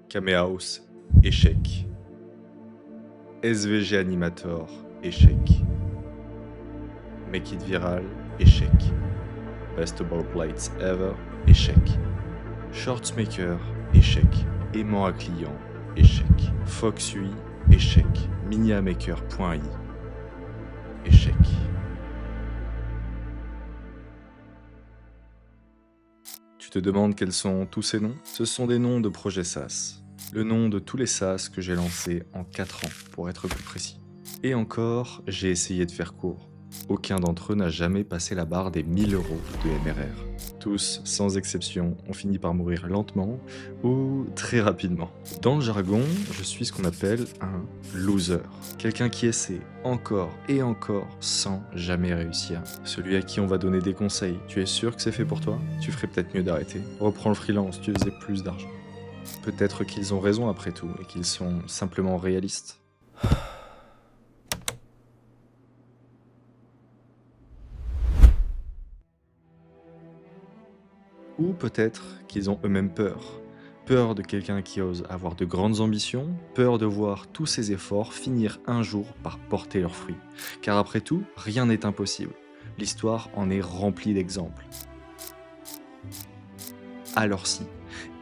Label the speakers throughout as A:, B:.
A: Kamehaus, échec. SVG Animator, échec. Make it viral, échec. Best ball plates ever, échec. Shortsmaker, échec. Aimant à client, échec. Fox UI, échec. Miniamaker.i, échec. Tu te demandes quels sont tous ces noms? Ce sont des noms de projets SaaS. Le nom de tous les SaaS que j'ai lancés en 4 ans, pour être plus précis. Et encore, j'ai essayé de faire court. Aucun d'entre eux n'a jamais passé la barre des 1000 € de MRR. Tous, sans exception, ont fini par mourir lentement ou très rapidement. Dans le jargon, je suis ce qu'on appelle un loser. Quelqu'un qui essaie encore et encore sans jamais réussir. Celui à qui on va donner des conseils. Tu es sûr que c'est fait pour toi? Tu ferais peut-être mieux d'arrêter. Reprends le freelance, tu faisais plus d'argent. Peut-être qu'ils ont raison après tout et qu'ils sont simplement réalistes. Ou peut-être qu'ils ont eux-mêmes peur. Peur de quelqu'un qui ose avoir de grandes ambitions, peur de voir tous ses efforts finir un jour par porter leurs fruits. Car après tout, rien n'est impossible. L'histoire en est remplie d'exemples. Alors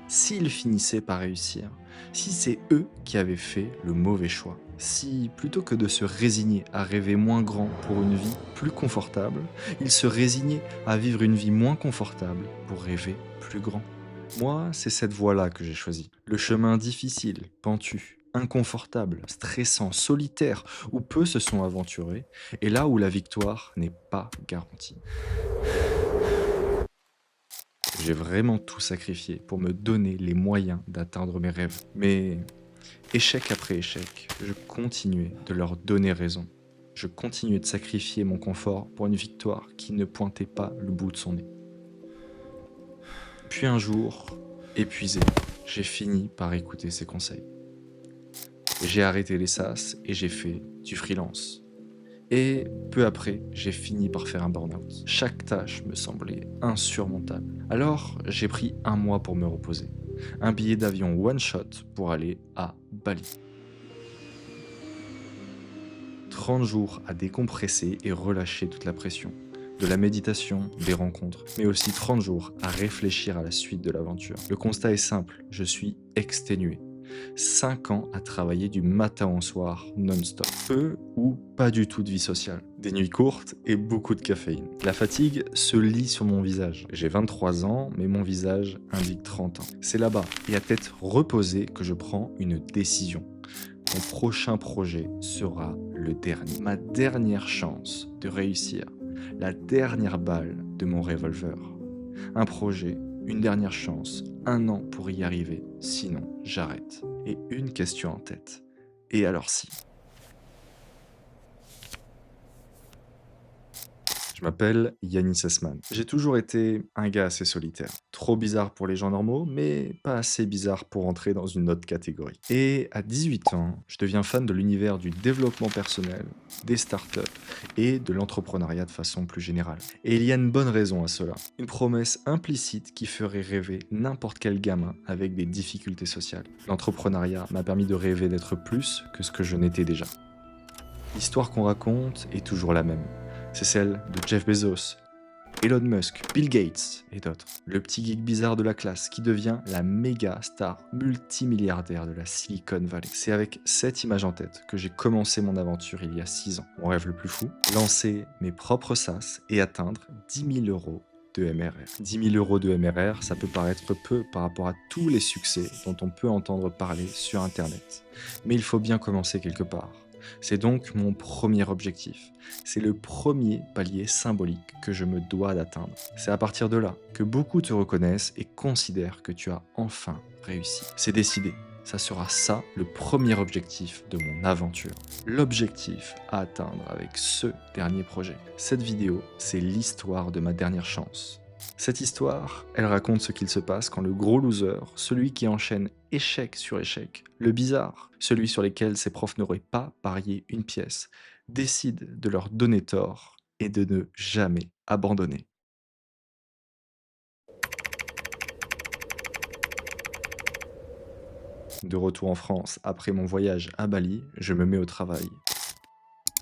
A: s'ils finissaient par réussir, si c'est eux qui avaient fait le mauvais choix, si plutôt que de se résigner à rêver moins grand pour une vie plus confortable, ils se résignaient à vivre une vie moins confortable pour rêver plus grand. Moi, c'est cette voie-là que j'ai choisie. Le chemin difficile, pentu, inconfortable, stressant, solitaire, où peu se sont aventurés, et là où la victoire n'est pas garantie. J'ai vraiment tout sacrifié pour me donner les moyens d'atteindre mes rêves. Mais échec après échec, je continuais de leur donner raison. Je continuais de sacrifier mon confort pour une victoire qui ne pointait pas le bout de son nez. Puis un jour, épuisé, j'ai fini par écouter ses conseils. J'ai arrêté les sas et j'ai fait du freelance. Et peu après, j'ai fini par faire un burn-out. Chaque tâche me semblait insurmontable. Alors, j'ai pris un mois pour me reposer. Un billet d'avion one-shot pour aller à Bali. 30 jours à décompresser et relâcher toute la pression. De la méditation, des rencontres, mais aussi 30 jours à réfléchir à la suite de l'aventure. Le constat est simple, je suis exténué. 5 ans à travailler du matin au soir, non-stop. Peu ou pas du tout de vie sociale. Des nuits courtes et beaucoup de caféine. La fatigue se lit sur mon visage. J'ai 23 ans, mais mon visage indique 30 ans. C'est là-bas, et à tête reposée, que je prends une décision. Mon prochain projet sera le dernier. Ma dernière chance de réussir. La dernière balle de mon revolver. Un projet, une dernière chance, 1 an pour y arriver, sinon j'arrête. Et une question en tête. Et alors si? Je m'appelle Yanis Esman. J'ai toujours été un gars assez solitaire. Trop bizarre pour les gens normaux, mais pas assez bizarre pour entrer dans une autre catégorie. Et à 18 ans, je deviens fan de l'univers du développement personnel, des startups et de l'entrepreneuriat de façon plus générale. Et il y a une bonne raison à cela. Une promesse implicite qui ferait rêver n'importe quel gamin avec des difficultés sociales. L'entrepreneuriat m'a permis de rêver d'être plus que ce que je n'étais déjà. L'histoire qu'on raconte est toujours la même. C'est celle de Jeff Bezos, Elon Musk, Bill Gates et d'autres. Le petit geek bizarre de la classe qui devient la méga star multimilliardaire de la Silicon Valley. C'est avec cette image en tête que j'ai commencé mon aventure il y a 6 ans. Mon rêve le plus fou, lancer mes propres SaaS et atteindre 10 000 € de MRR. 10 000 € de MRR, ça peut paraître peu par rapport à tous les succès dont on peut entendre parler sur Internet. Mais il faut bien commencer quelque part. C'est donc mon premier objectif. C'est le premier palier symbolique que je me dois d'atteindre. C'est à partir de là que beaucoup te reconnaissent et considèrent que tu as enfin réussi. C'est décidé. Ça sera ça le premier objectif de mon aventure. L'objectif à atteindre avec ce dernier projet. Cette vidéo, c'est l'histoire de ma dernière chance. Cette histoire, elle raconte ce qu'il se passe quand le gros loser, celui qui enchaîne échec sur échec, le bizarre, celui sur lequel ses profs n'auraient pas parié une pièce, décide de leur donner tort et de ne jamais abandonner. De retour en France, après mon voyage à Bali, je me mets au travail.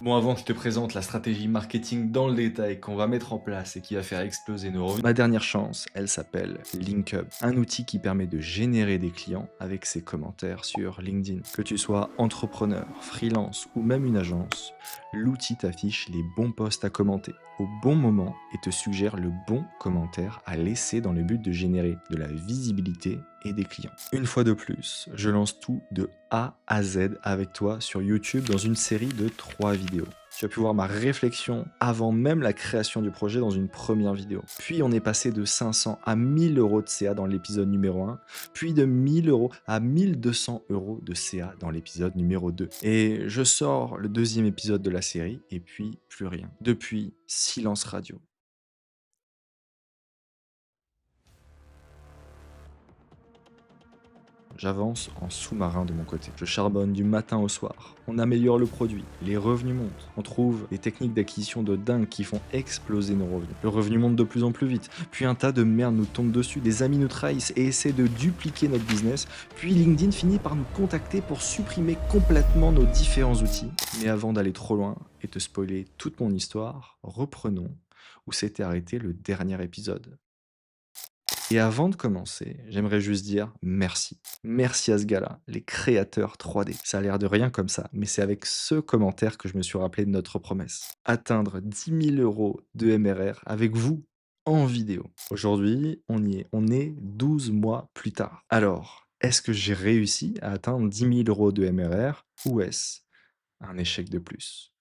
A: Bon, avant que je te présente la stratégie marketing dans le détail qu'on va mettre en place et qui va faire exploser nos revenus, ma dernière chance, elle s'appelle LinkUp, un outil qui permet de générer des clients avec ses commentaires sur LinkedIn. Que tu sois entrepreneur, freelance ou même une agence, l'outil t'affiche les bons posts à commenter au bon moment et te suggère le bon commentaire à laisser dans le but de générer de la visibilité et des clients. Une fois de plus, je lance tout de A à Z avec toi sur YouTube dans une série de 3 vidéos. Tu vas pu voir ma réflexion avant même la création du projet dans une première vidéo. Puis on est passé de 500 à 1000 euros de CA dans l'épisode numéro 1, puis de 1000 euros à 1200 euros de CA dans l'épisode numéro 2. Et je sors le deuxième épisode de la série et puis plus rien. Depuis, silence radio. J'avance en sous-marin de mon côté. Je charbonne du matin au soir. On améliore le produit, les revenus montent. On trouve des techniques d'acquisition de dingue qui font exploser nos revenus. Le revenu monte de plus en plus vite. Puis un tas de merde nous tombe dessus, des amis nous trahissent et essaient de dupliquer notre business. Puis LinkedIn finit par nous contacter pour supprimer complètement nos différents outils. Mais avant d'aller trop loin et te spoiler toute mon histoire, reprenons où s'était arrêté le dernier épisode. Et avant de commencer, j'aimerais juste dire merci. Merci à ce gars-là, les créateurs 3D. Ça a l'air de rien comme ça, mais c'est avec ce commentaire que je me suis rappelé de notre promesse. Atteindre 10 000 euros de MRR avec vous en vidéo. Aujourd'hui, on est 12 mois plus tard. Alors, est-ce que j'ai réussi à atteindre 10 000 euros de MRR ou est-ce un échec de plus?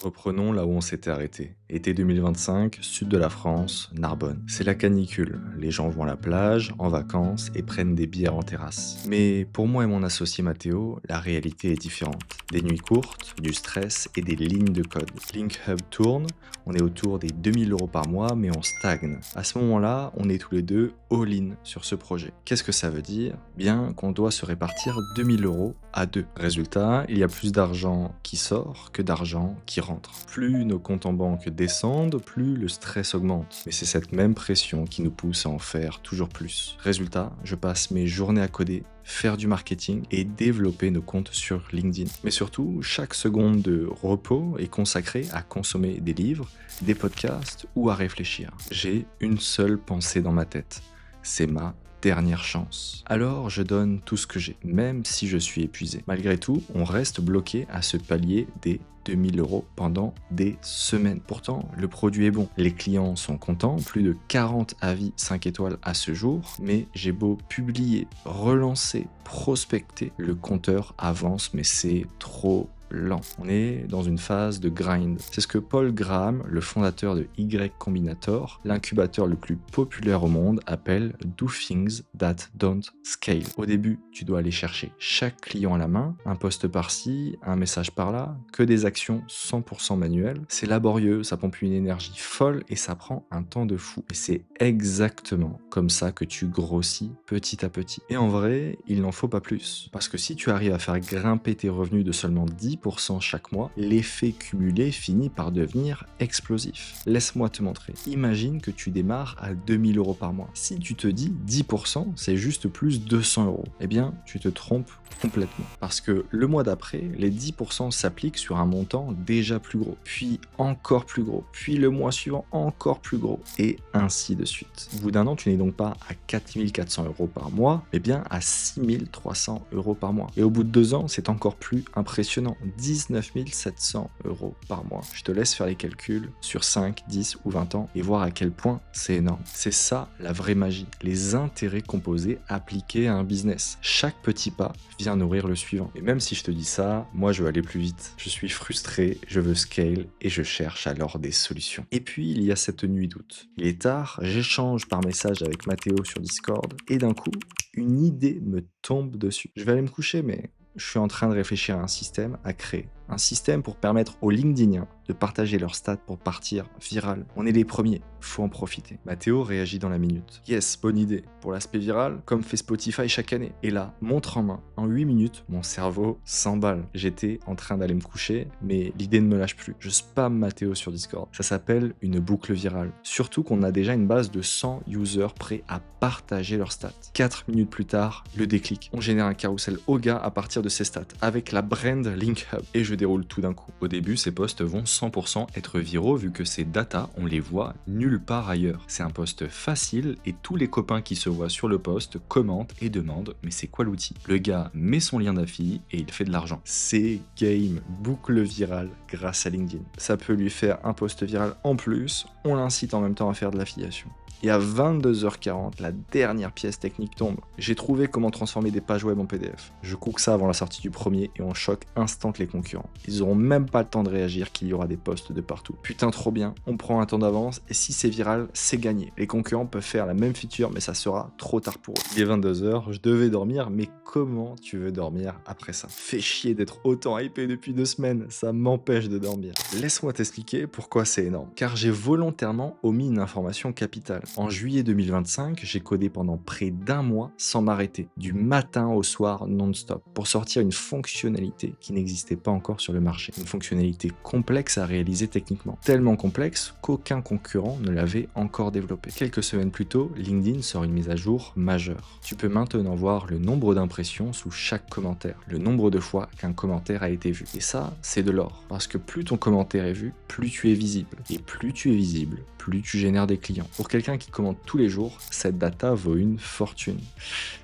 A: Reprenons là où on s'était arrêté. Été 2025, sud de la France, Narbonne. C'est la canicule. Les gens vont à la plage, en vacances et prennent des bières en terrasse. Mais pour moi et mon associé Mathéo, la réalité est différente. Des nuits courtes, du stress et des lignes de code. LinkHub tourne, on est autour des 2000 euros par mois, mais on stagne. À ce moment-là, on est tous les deux all-in sur ce projet. Qu'est-ce que ça veut dire? Bien qu'on doit se répartir 2000 euros à deux. Résultat, il y a plus d'argent qui sort que d'argent qui rentre. Plus nos comptes en banque descendent, plus le stress augmente. Mais c'est cette même pression qui nous pousse à en faire toujours plus. Résultat, je passe mes journées à coder, faire du marketing et développer nos comptes sur LinkedIn. Mais surtout, chaque seconde de repos est consacrée à consommer des livres, des podcasts ou à réfléchir. J'ai une seule pensée dans ma tête. C'est ma dernière chance. Alors je donne tout ce que j'ai, même si je suis épuisé. Malgré tout, on reste bloqué à ce palier des 2000 euros pendant des semaines. Pourtant, le produit est bon. Les clients sont contents, plus de 40 avis 5 étoiles à ce jour, mais j'ai beau publier, relancer, prospecter, le compteur avance, mais c'est trop lent. On est dans une phase de grind. C'est ce que Paul Graham, le fondateur de Y Combinator, l'incubateur le plus populaire au monde, appelle Do Things That Don't Scale. Au début, tu dois aller chercher chaque client à la main, un post par-ci, un message par-là, que des actions 100% manuelles. C'est laborieux, ça pompe une énergie folle et ça prend un temps de fou. Et c'est exactement comme ça que tu grossis petit à petit. Et en vrai, il n'en faut pas plus. Parce que si tu arrives à faire grimper tes revenus de seulement 10% chaque mois, l'effet cumulé finit par devenir explosif. Laisse-moi te montrer. Imagine que tu démarres à 2000 euros par mois. Si tu te dis 10%, c'est juste plus 200 euros, eh bien, tu te trompes complètement. Parce que le mois d'après, les 10% s'appliquent sur un montant déjà plus gros, puis encore plus gros, puis le mois suivant encore plus gros, et ainsi de suite. Au bout d'un an, tu n'es donc pas à 4400 euros par mois, mais bien à 6300 euros par mois. Et au bout de 2 ans, c'est encore plus impressionnant, 19 700 euros par mois. Je te laisse faire les calculs sur 5, 10 ou 20 ans et voir à quel point c'est énorme. C'est ça la vraie magie, les intérêts composés appliqués à un business. Chaque petit pas vient nourrir le suivant. Et même si je te dis ça, moi je veux aller plus vite. Je suis frustré, je veux scale et je cherche alors des solutions. Et puis il y a cette nuit d'août. Il est tard, j'échange par message avec Mathéo sur Discord et d'un coup, une idée me tombe dessus. Je vais aller me coucher mais je suis en train de réfléchir à un système à créer un système pour permettre aux LinkedIniens de partager leurs stats pour partir viral. On est les premiers, faut en profiter. Mathéo réagit dans la minute. Yes, bonne idée. Pour l'aspect viral, comme fait Spotify chaque année. Et là, montre en main, en 8 minutes, mon cerveau s'emballe. J'étais en train d'aller me coucher, mais l'idée ne me lâche plus. Je spam Mathéo sur Discord. Ça s'appelle une boucle virale. Surtout qu'on a déjà une base de 100 users prêts à partager leurs stats. 4 minutes plus tard, le déclic. On génère un carrousel au gars à partir de ses stats, avec la brand Link Hub. Et je déroule tout d'un coup. Au début, ces posts vont 100% être viraux vu que ces datas, on les voit nulle part ailleurs. C'est un post facile et tous les copains qui se voient sur le post commentent et demandent mais c'est quoi l'outil? Le gars met son lien d'affilié et il fait de l'argent. C'est game, boucle virale grâce à LinkedIn. Ça peut lui faire un post viral en plus, on l'incite en même temps à faire de l'affiliation. Et à 22h40, la dernière pièce technique tombe. J'ai trouvé comment transformer des pages web en PDF. Je cook ça avant la sortie du premier et on choque instant les concurrents. Ils auront même pas le temps de réagir qu'il y aura des posts de partout. Putain trop bien, on prend un temps d'avance et si c'est viral, c'est gagné. Les concurrents peuvent faire la même feature mais ça sera trop tard pour eux. Il est 22h, je devais dormir mais comment tu veux dormir après ça? Fais chier d'être autant hypé depuis 2 semaines, ça m'empêche de dormir. Laisse-moi t'expliquer pourquoi c'est énorme. Car j'ai volontairement omis une information capitale. En juillet 2025, j'ai codé pendant près d'un mois sans m'arrêter, du matin au soir non-stop, pour sortir une fonctionnalité qui n'existait pas encore sur le marché. Une fonctionnalité complexe à réaliser techniquement. Tellement complexe qu'aucun concurrent ne l'avait encore développée. Quelques semaines plus tôt, LinkedIn sort une mise à jour majeure. Tu peux maintenant voir le nombre d'impressions sous chaque commentaire, le nombre de fois qu'un commentaire a été vu. Et ça, c'est de l'or. Parce que plus ton commentaire est vu, plus tu es visible. Et plus tu es visible, plus tu génères des clients. Pour quelqu'un qui commente tous les jours, cette data vaut une fortune.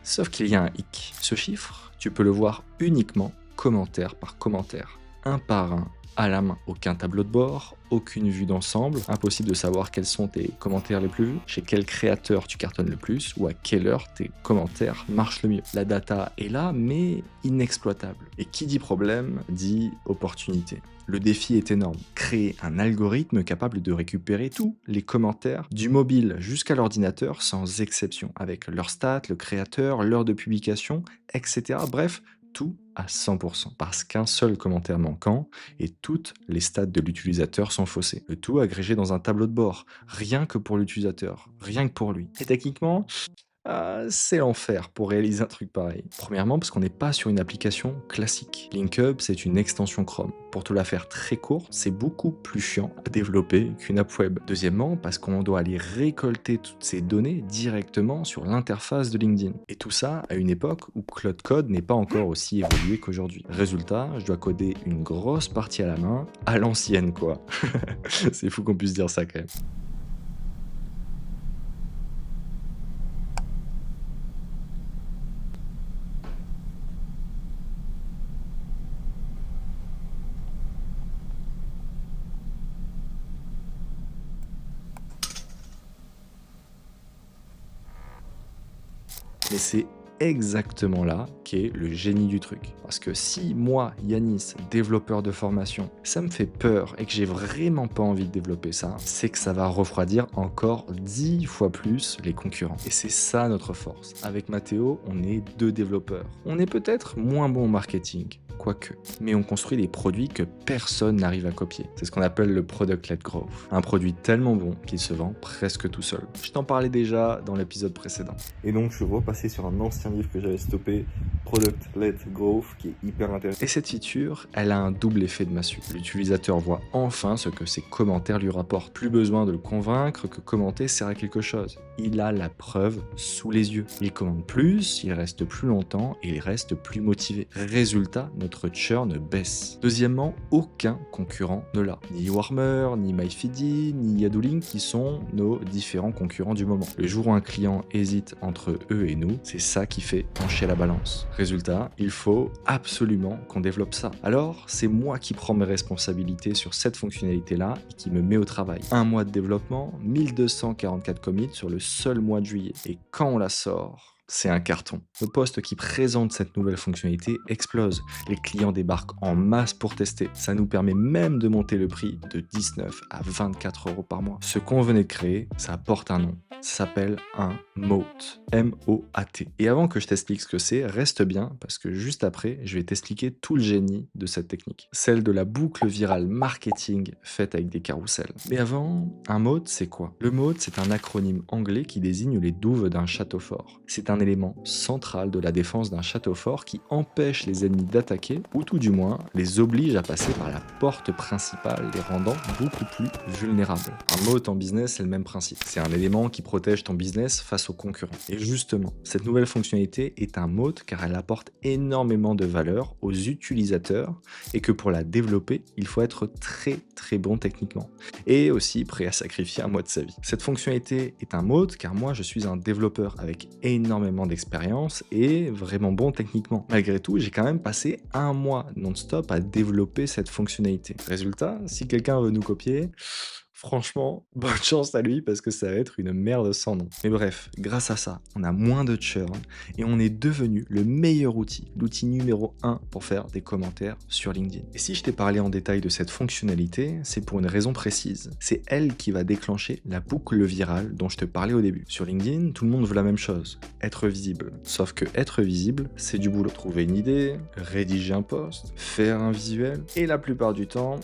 A: Sauf qu'il y a un hic. Ce chiffre, tu peux le voir uniquement commentaire par commentaire, un par un, à la main. Aucun tableau de bord, aucune vue d'ensemble, impossible de savoir quels sont tes commentaires les plus vus, chez quel créateur tu cartonnes le plus, ou à quelle heure tes commentaires marchent le mieux. La data est là, mais inexploitable. Et qui dit problème, dit opportunité. Le défi est énorme. Créer un algorithme capable de récupérer tous les commentaires du mobile jusqu'à l'ordinateur sans exception, avec leurs stats, le créateur, l'heure de publication, etc. Bref, tout à 100%, parce qu'un seul commentaire manquant et toutes les stats de l'utilisateur sont faussées. Le tout agrégé dans un tableau de bord, rien que pour l'utilisateur, rien que pour lui. Et techniquement, c'est l'enfer pour réaliser un truc pareil. Premièrement, parce qu'on n'est pas sur une application classique. LinkHub, c'est une extension Chrome. Pour te la faire très courte, c'est beaucoup plus chiant à développer qu'une app web. Deuxièmement, parce qu'on doit aller récolter toutes ces données directement sur l'interface de LinkedIn. Et tout ça à une époque où Cloud Code n'est pas encore aussi évolué qu'aujourd'hui. Résultat, je dois coder une grosse partie à la main, à l'ancienne quoi. C'est fou qu'on puisse dire ça quand même. Mais c'est exactement là qu'est le génie du truc. Parce que si moi, Yanis, développeur de formation, ça me fait peur et que j'ai vraiment pas envie de développer ça, c'est que ça va refroidir encore 10 fois plus les concurrents. Et c'est ça notre force. Avec Mathéo, on est 2 développeurs. On est peut-être moins bon au marketing, quoique. Mais on construit des produits que personne n'arrive à copier. C'est ce qu'on appelle le product-led growth. Un produit tellement bon qu'il se vend presque tout seul. Je t'en parlais déjà dans l'épisode précédent.
B: Et donc, je suis repassé sur un ancien livre que j'avais stoppé, Product-Led Growth, qui est hyper intéressant.
A: Et cette feature, elle a un double effet de massue. L'utilisateur voit enfin ce que ses commentaires lui rapportent. Plus besoin de le convaincre que commenter sert à quelque chose. Il a la preuve sous les yeux. Il commande plus, il reste plus longtemps et il reste plus motivé. Résultat, notre churn baisse. Deuxièmement, aucun concurrent ne l'a. Ni Warmer, ni MyFeedy, ni Yadulink qui sont nos différents concurrents du moment. Le jour où un client hésite entre eux et nous, c'est ça qui fait pencher la balance. Résultat, il faut absolument qu'on développe ça. Alors, c'est moi qui prends mes responsabilités sur cette fonctionnalité-là et qui me met au travail. Un mois de développement, 1244 commits sur le seul mois de juillet. Et quand on la sort, c'est un carton. Le post qui présente cette nouvelle fonctionnalité explose. Les clients débarquent en masse pour tester. Ça nous permet même de monter le prix de 19 à 24 € par mois. Ce qu'on venait de créer, ça porte un nom. Ça s'appelle un MOAT. M-O-A-T. Et avant que je t'explique ce que c'est, reste bien parce que juste après, je vais t'expliquer tout le génie de cette technique. Celle de la boucle virale marketing faite avec des carousels. Mais avant, un MOAT, c'est quoi? Le MOAT, c'est un acronyme anglais qui désigne les douves d'un château fort. C'est un élément central de la défense d'un château fort qui empêche les ennemis d'attaquer ou tout du moins les oblige à passer par la porte principale, les rendant beaucoup plus vulnérables. Un MOAT en business, c'est le même principe. C'est un élément qui protège ton business face aux concurrents. Et justement, cette nouvelle fonctionnalité est un MOAT car elle apporte énormément de valeur aux utilisateurs et que pour la développer, il faut être très bon techniquement et aussi prêt à sacrifier un mois de sa vie. Cette fonctionnalité est un MOAT car moi je suis un développeur avec énormément d'expérience et vraiment bon techniquement. Malgré tout, j'ai quand même passé un mois non-stop à développer cette fonctionnalité. Résultat, si quelqu'un veut nous copier, franchement, bonne chance à lui parce que ça va être une merde sans nom. Mais bref, grâce à ça, on a moins de churn et on est devenu le meilleur outil, l'outil numéro 1 pour faire des commentaires sur LinkedIn. Et si je t'ai parlé en détail de cette fonctionnalité, c'est pour une raison précise. C'est elle qui va déclencher la boucle virale dont je te parlais au début. Sur LinkedIn, tout le monde veut la même chose, être visible. Sauf que être visible, c'est du boulot. Trouver une idée, rédiger un post, faire un visuel, et la plupart du temps,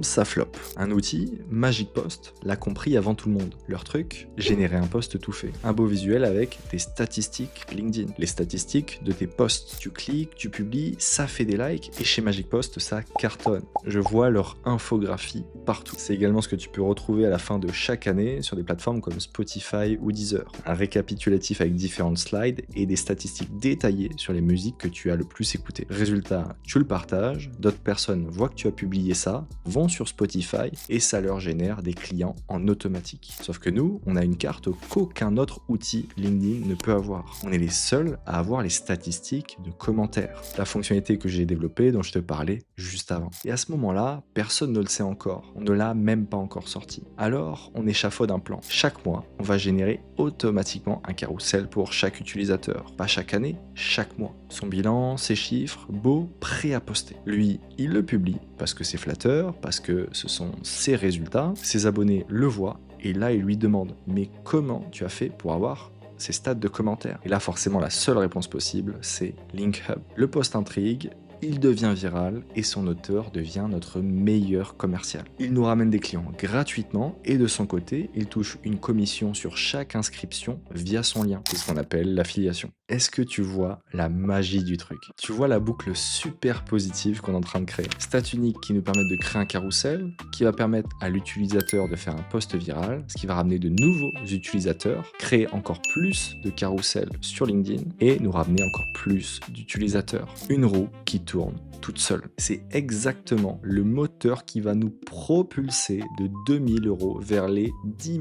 A: ça floppe. Un outil, Magic Post, l'a compris avant tout le monde. Leur truc, générer un post tout fait. Un beau visuel avec des statistiques LinkedIn. Les statistiques de tes posts. Tu cliques, tu publies, ça fait des likes et chez Magic Post, ça cartonne. Je vois leur infographie partout. C'est également ce que tu peux retrouver à la fin de chaque année sur des plateformes comme Spotify ou Deezer. Un récapitulatif avec différentes slides et des statistiques détaillées sur les musiques que tu as le plus écoutées. Résultat, tu le partages, d'autres personnes voient que tu as publié ça, vont sur Spotify et ça leur génère des clients en automatique. Sauf que nous, on a une carte qu'aucun autre outil LinkedIn ne peut avoir. On est les seuls à avoir les statistiques de commentaires. La fonctionnalité que j'ai développée dont je te parlais juste avant. Et à ce moment-là, personne ne le sait encore. On ne l'a même pas encore sorti. Alors, on échafaude un plan. Chaque mois, on va générer automatiquement un carrousel pour chaque utilisateur. Pas chaque année, chaque mois. Son bilan, ses chiffres, beau, prêt à poster. Lui, il le publie parce que c'est flatteur, parce que ce sont ses résultats. Ses abonnés le voient et là, ils lui demandent « Mais comment tu as fait pour avoir ces stats de commentaires ?» Et là, forcément, la seule réponse possible, c'est LinkHub. Le post intrigue, il devient viral et son auteur devient notre meilleur commercial. Il nous ramène des clients gratuitement et de son côté, il touche une commission sur chaque inscription via son lien. C'est ce qu'on appelle l'affiliation. Est-ce que tu vois la magie du truc? Tu vois la boucle super positive qu'on est en train de créer. Stats uniques qui nous permettent de créer un carrousel, qui va permettre à l'utilisateur de faire un post viral, ce qui va ramener de nouveaux utilisateurs, créer encore plus de carousels sur LinkedIn et nous ramener encore plus d'utilisateurs. Une roue qui tourne toute seule. C'est exactement le moteur qui va nous propulser de 2000 € vers les 10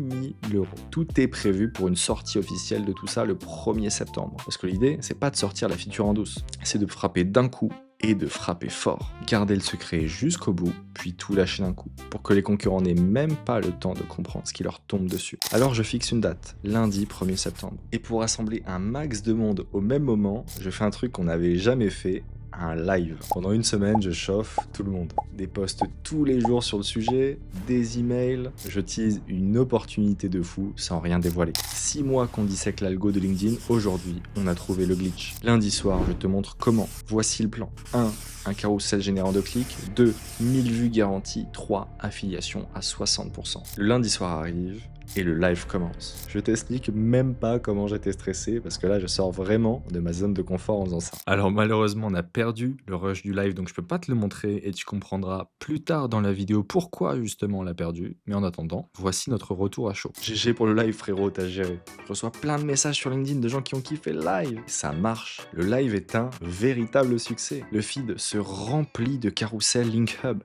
A: 000 €. Tout est prévu pour une sortie officielle de tout ça le 1er septembre. Parce que l'idée, c'est pas de sortir la feature en douce, c'est de frapper d'un coup et de frapper fort. Garder le secret jusqu'au bout, puis tout lâcher d'un coup, pour que les concurrents n'aient même pas le temps de comprendre ce qui leur tombe dessus. Alors je fixe une date, lundi 1er septembre. Et pour rassembler un max de monde au même moment, je fais un truc qu'on n'avait jamais fait, un live. Pendant une semaine, je chauffe tout le monde. Des posts tous les jours sur le sujet, des emails. Je tease une opportunité de fou sans rien dévoiler. 6 mois qu'on dissèque l'algo de LinkedIn, aujourd'hui, on a trouvé le glitch. Lundi soir, je te montre comment. Voici le plan. 1. Un carrousel générant de clics. 2. 1000 vues garanties. 3. Affiliation à 60%. Le lundi soir arrive. Et le live commence. Je t'explique même pas comment j'étais stressé parce que là je sors vraiment de ma zone de confort en faisant ça. Alors malheureusement on a perdu le rush du live donc je peux pas te le montrer et tu comprendras plus tard dans la vidéo pourquoi justement on l'a perdu. Mais en attendant, voici notre retour à chaud. GG pour le live frérot, t'as géré. Je reçois plein de messages sur LinkedIn de gens qui ont kiffé le live. Ça marche. Le live est un véritable succès. Le feed se remplit de carousel LinkHub.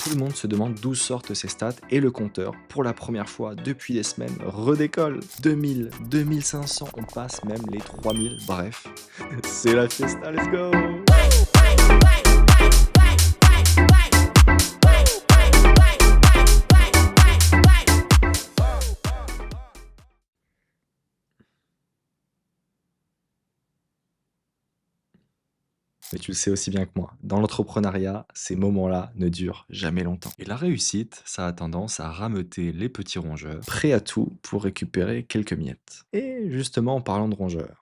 A: Tout le monde se demande d'où sortent ces stats et le compteur, pour la première fois depuis des semaines, redécolle. 2000, 2500, on passe même les 3000, bref, c'est la fiesta, let's go! Mais tu le sais aussi bien que moi, dans l'entrepreneuriat, ces moments-là ne durent jamais longtemps. Et la réussite, ça a tendance à rameuter les petits rongeurs, prêts à tout pour récupérer quelques miettes. Et justement, en parlant de rongeurs,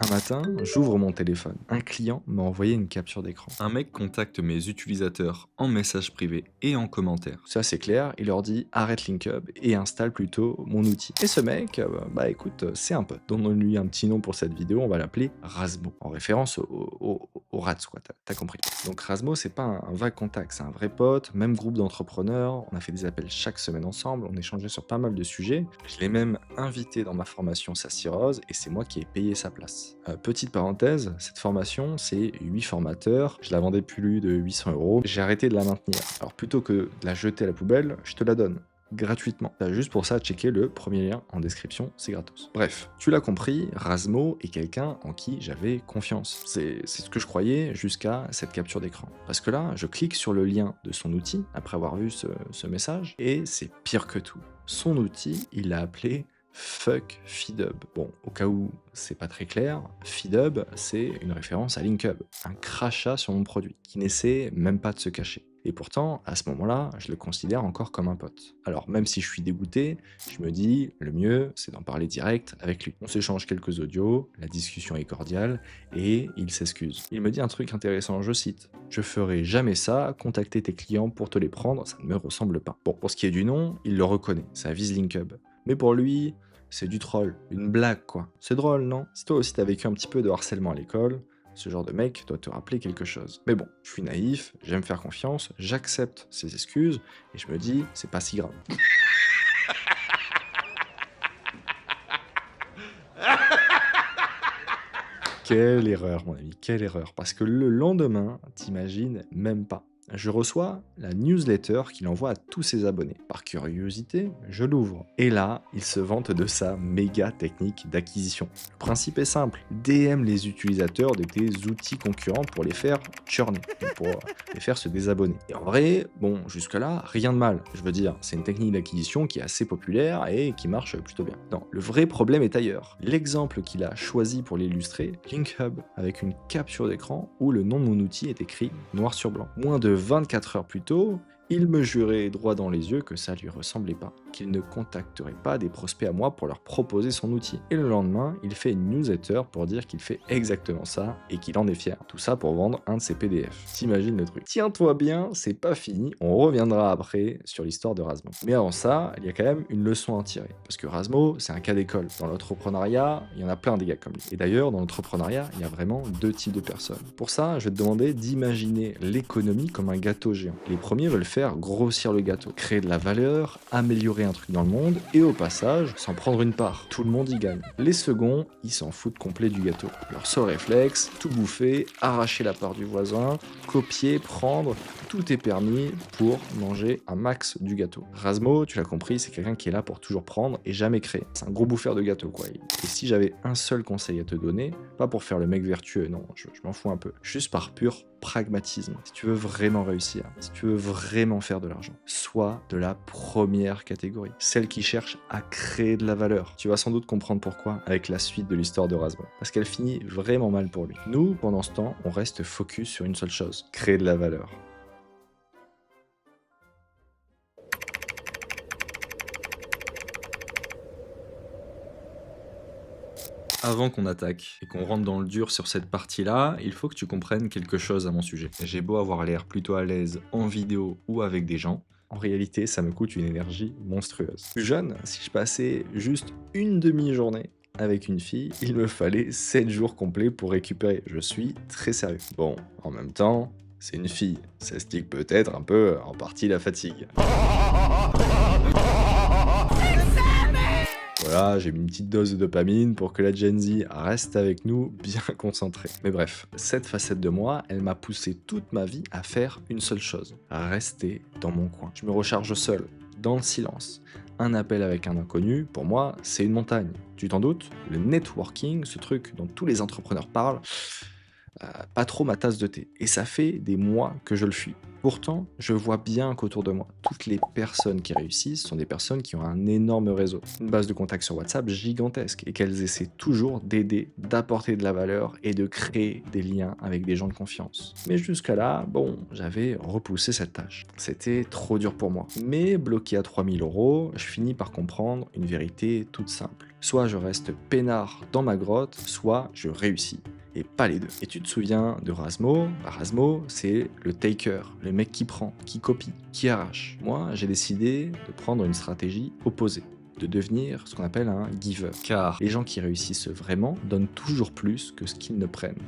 A: un matin, j'ouvre mon téléphone. Un client m'a envoyé une capture d'écran. Un mec contacte mes utilisateurs en message privé et en commentaire. C'est assez clair, il leur dit arrête LinkUp et installe plutôt mon outil. Et ce mec, bah écoute, c'est un pote. Donnons-lui un petit nom pour cette vidéo, on va l'appeler Rasmo, en référence au Rats, quoi, t'as compris. Donc Rasmo, c'est pas un vague contact, c'est un vrai pote, même groupe d'entrepreneurs, on a fait des appels chaque semaine ensemble, on échangeait sur pas mal de sujets. Je l'ai même invité dans ma formation Sassy-Rose et c'est moi qui ai payé sa place. Petite parenthèse, cette formation, c'est 8 formateurs, je la vendais plus de 800 €, j'ai arrêté de la maintenir. Alors plutôt que de la jeter à la poubelle, je te la donne. Gratuitement. T'as juste pour ça à checker le premier lien en description, c'est gratos. Bref, tu l'as compris, Rasmo est quelqu'un en qui j'avais confiance. C'est ce que je croyais jusqu'à cette capture d'écran. Parce que là, je clique sur le lien de son outil, après avoir vu ce message, et c'est pire que tout. Son outil, il l'a appelé Fuck Feedhub. Bon, au cas où c'est pas très clair, Feedhub, c'est une référence à LinkUp, un crachat sur mon produit, qui n'essaie même pas de se cacher. Et pourtant, à ce moment-là, je le considère encore comme un pote. Alors même si je suis dégoûté, je me dis, le mieux, c'est d'en parler direct avec lui. On s'échange quelques audios, la discussion est cordiale, et il s'excuse. Il me dit un truc intéressant, je cite. Je ferai jamais ça, contacter tes clients pour te les prendre, ça ne me ressemble pas. Bon, pour ce qui est du nom, il le reconnaît, ça vise LinkUp. Mais pour lui, c'est du troll, une blague quoi. C'est drôle, non? Si toi aussi t'as vécu un petit peu de harcèlement à l'école, ce genre de mec doit te rappeler quelque chose. Mais bon, je suis naïf, j'aime faire confiance, j'accepte ses excuses, et je me dis, c'est pas si grave. Quelle erreur, mon ami, quelle erreur. Parce que le lendemain, t'imagines même pas. Je reçois la newsletter qu'il envoie à tous ses abonnés. Par curiosité, je l'ouvre. Et là, il se vante de sa méga technique d'acquisition. Le principe est simple. DM les utilisateurs de tes outils concurrents pour les faire churner, donc pour les faire se désabonner. Et en vrai, bon, jusque-là, rien de mal. Je veux dire, c'est une technique d'acquisition qui est assez populaire et qui marche plutôt bien. Non, le vrai problème est ailleurs. L'exemple qu'il a choisi pour l'illustrer, LinkHub, avec une capture d'écran où le nom de mon outil est écrit noir sur blanc. Moins de 24 heures plus tôt, il me jurait droit dans les yeux que ça lui ressemblait pas, qu'il ne contacterait pas des prospects à moi pour leur proposer son outil. Et le lendemain, il fait une newsletter pour dire qu'il fait exactement ça et qu'il en est fier. Tout ça pour vendre un de ses PDF. T'imagines le truc. Tiens-toi bien, c'est pas fini, on reviendra après sur l'histoire de Rasmo. Mais avant ça, il y a quand même une leçon à en tirer. Parce que Rasmo, c'est un cas d'école. Dans l'entrepreneuriat, il y en a plein des gars comme lui. Et d'ailleurs, dans l'entrepreneuriat, il y a vraiment deux types de personnes. Pour ça, je vais te demander d'imaginer l'économie comme un gâteau géant. Les premiers veulent faire grossir le gâteau, créer de la valeur, améliorer un truc dans le monde et au passage s'en prendre une part. Tout le monde y gagne. Les seconds, ils s'en foutent complet du gâteau. Leur seul réflexe, tout bouffer, arracher la part du voisin, copier, prendre, tout est permis pour manger un max du gâteau. Rasmo, tu l'as compris, c'est quelqu'un qui est là pour toujours prendre et jamais créer. C'est un gros bouffeur de gâteau quoi. Et si j'avais un seul conseil à te donner, pas pour faire le mec vertueux, non, je m'en fous un peu, juste par pur pragmatisme. Si tu veux vraiment réussir, si tu veux vraiment faire de l'argent, sois de la première catégorie, celle qui cherche à créer de la valeur. Tu vas sans doute comprendre pourquoi avec la suite de l'histoire de Rasmo, parce qu'elle finit vraiment mal pour lui. Nous, pendant ce temps, on reste focus sur une seule chose, créer de la valeur. Avant qu'on attaque et qu'on rentre dans le dur sur cette partie-là, il faut que tu comprennes quelque chose à mon sujet. J'ai beau avoir l'air plutôt à l'aise en vidéo ou avec des gens, en réalité, ça me coûte une énergie monstrueuse. Plus jeune, si je passais juste une demi-journée avec une fille, il me fallait 7 jours complets pour récupérer. Je suis très sérieux. Bon, en même temps, c'est une fille. Ça explique peut-être un peu en partie la fatigue. Voilà, j'ai mis une petite dose de dopamine pour que la Gen Z reste avec nous bien concentrée. Mais bref, cette facette de moi, elle m'a poussé toute ma vie à faire une seule chose, rester dans mon coin. Je me recharge seul, dans le silence. Un appel avec un inconnu, pour moi, c'est une montagne. Tu t'en doutes? Le networking, ce truc dont tous les entrepreneurs parlent, pas trop ma tasse de thé. Et ça fait des mois que je le fuis. Pourtant, je vois bien qu'autour de moi, toutes les personnes qui réussissent sont des personnes qui ont un énorme réseau, une base de contacts sur WhatsApp gigantesque, et qu'elles essaient toujours d'aider, d'apporter de la valeur et de créer des liens avec des gens de confiance. Mais jusqu'à là, bon, j'avais repoussé cette tâche. C'était trop dur pour moi. Mais bloqué à 3 000 €, je finis par comprendre une vérité toute simple. Soit je reste peinard dans ma grotte, soit je réussis et pas les deux. Et tu te souviens de Rasmo? Rasmo, c'est le taker, le mec qui prend, qui copie, qui arrache. Moi, j'ai décidé de prendre une stratégie opposée, de devenir ce qu'on appelle un giver. Car les gens qui réussissent vraiment donnent toujours plus que ce qu'ils ne prennent.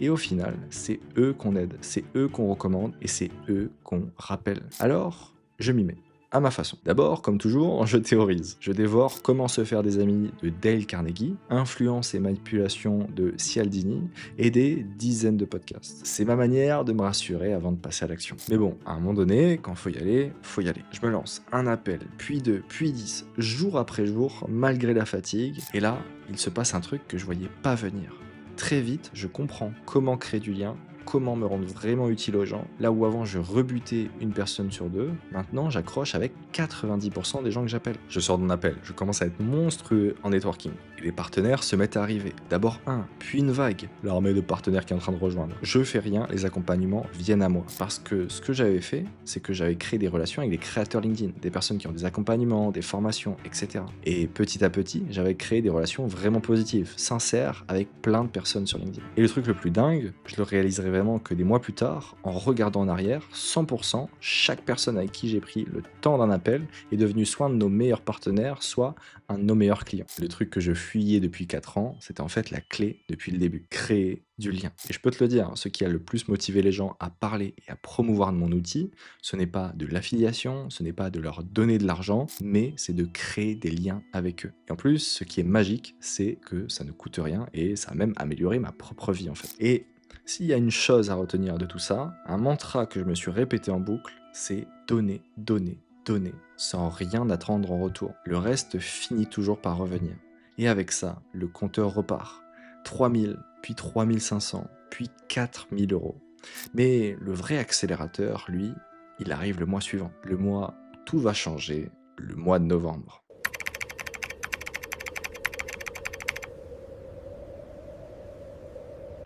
A: Et au final, c'est eux qu'on aide, c'est eux qu'on recommande et c'est eux qu'on rappelle. Alors, je m'y mets. À ma façon. D'abord, comme toujours, je théorise. Je dévore Comment se faire des amis de Dale Carnegie, Influence et manipulation de Cialdini et des dizaines de podcasts. C'est ma manière de me rassurer avant de passer à l'action. Mais bon, à un moment donné, quand faut y aller, faut y aller. Je me lance un appel, puis deux, puis 10, jour après jour, malgré la fatigue. Et là, il se passe un truc que je voyais pas venir. Très vite, je comprends comment créer du lien, comment me rendre vraiment utile aux gens. Là où avant je rebutais une personne sur deux, maintenant j'accroche avec 90% des gens que j'appelle. Je sors d'un appel, je commence à être monstrueux en networking. Et les partenaires se mettent à arriver. D'abord un, puis une vague. L'armée de partenaires qui est en train de rejoindre. Je fais rien, les accompagnements viennent à moi. Parce que ce que j'avais fait, c'est que j'avais créé des relations avec des créateurs LinkedIn, des personnes qui ont des accompagnements, des formations, etc. Et petit à petit, j'avais créé des relations vraiment positives, sincères, avec plein de personnes sur LinkedIn. Et le truc le plus dingue, je le réaliserai vraiment que des mois plus tard, en regardant en arrière, 100%, chaque personne avec qui j'ai pris le temps d'un appel est devenue soit un de nos meilleurs partenaires, soit un de nos meilleurs clients. Le truc que je fuyais depuis 4 ans, c'était en fait la clé depuis le début. Créer du lien. Et je peux te le dire, ce qui a le plus motivé les gens à parler et à promouvoir de mon outil, ce n'est pas de l'affiliation, ce n'est pas de leur donner de l'argent, mais c'est de créer des liens avec eux. Et en plus, ce qui est magique, c'est que ça ne coûte rien et ça a même amélioré ma propre vie en fait. Et s'il y a une chose à retenir de tout ça, un mantra que je me suis répété en boucle, c'est donner, donner, donner, sans rien attendre en retour. Le reste finit toujours par revenir. Et avec ça, le compteur repart. 3000, puis 3500, puis 4000 €. Mais le vrai accélérateur, lui, il arrive le mois suivant. Le mois où tout va changer, le mois de novembre.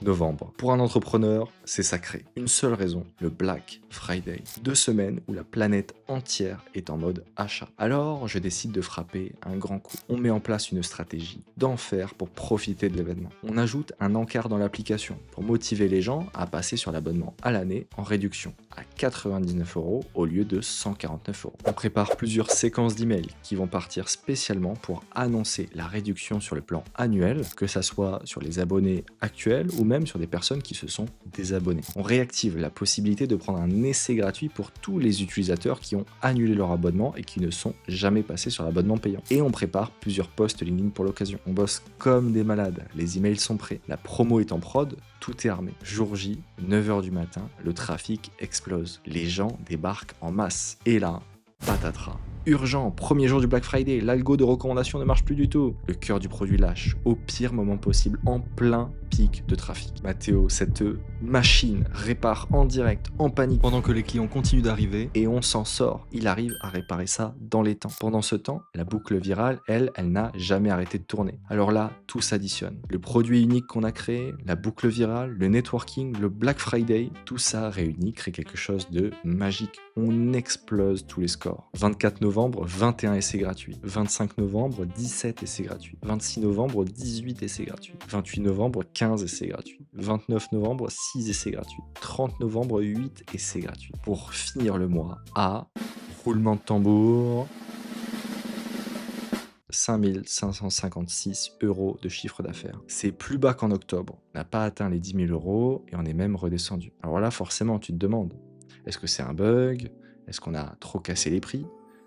A: Novembre. Pour un entrepreneur, c'est sacré. Une seule raison, le Black Friday. 2 semaines où la planète entière est en mode achat. Alors, je décide de frapper un grand coup. On met en place une stratégie d'enfer pour profiter de l'événement. On ajoute un encart dans l'application pour motiver les gens à passer sur l'abonnement à l'année en réduction à 99 € au lieu de 149 €. On prépare plusieurs séquences d'emails qui vont partir spécialement pour annoncer la réduction sur le plan annuel, que ça soit sur les abonnés actuels ou même sur des personnes qui se sont désabonnées. On réactive la possibilité de prendre un essai gratuit pour tous les utilisateurs qui ont annulé leur abonnement et qui ne sont jamais passés sur l'abonnement payant. Et on prépare plusieurs posts LinkedIn pour l'occasion. On bosse comme des malades, les emails sont prêts, la promo est en prod, tout est armé. Jour J, 9 h du matin, le trafic explose. Les gens débarquent en masse. Et là, patatras. Urgent, premier jour du Black Friday, l'algo de recommandation ne marche plus du tout. Le cœur du produit lâche, au pire moment possible, en plein pic de trafic. Mathéo, cette machine répare en direct, en panique, pendant que les clients continuent d'arriver, et on s'en sort. Il arrive à réparer ça dans les temps. Pendant ce temps, la boucle virale, elle n'a jamais arrêté de tourner. Alors là, tout s'additionne. Le produit unique qu'on a créé, la boucle virale, le networking, le Black Friday, tout ça réuni crée quelque chose de magique. On explose tous les scores. 24 novembre, 21 essais gratuits. 25 novembre, 17 essais gratuits. 26 novembre, 18 essais gratuits. 28 novembre, 15 essais gratuits. 29 novembre, 6 essais gratuits. 30 novembre, 8 essais gratuits. Pour finir le mois à roulement de tambour, 5 556 € de chiffre d'affaires. C'est plus bas qu'en octobre. On n'a pas atteint les 10 000 € et on est même redescendu. Alors là, forcément, tu te demandes, est-ce que c'est un bug? Est-ce qu'on a trop cassé les prix?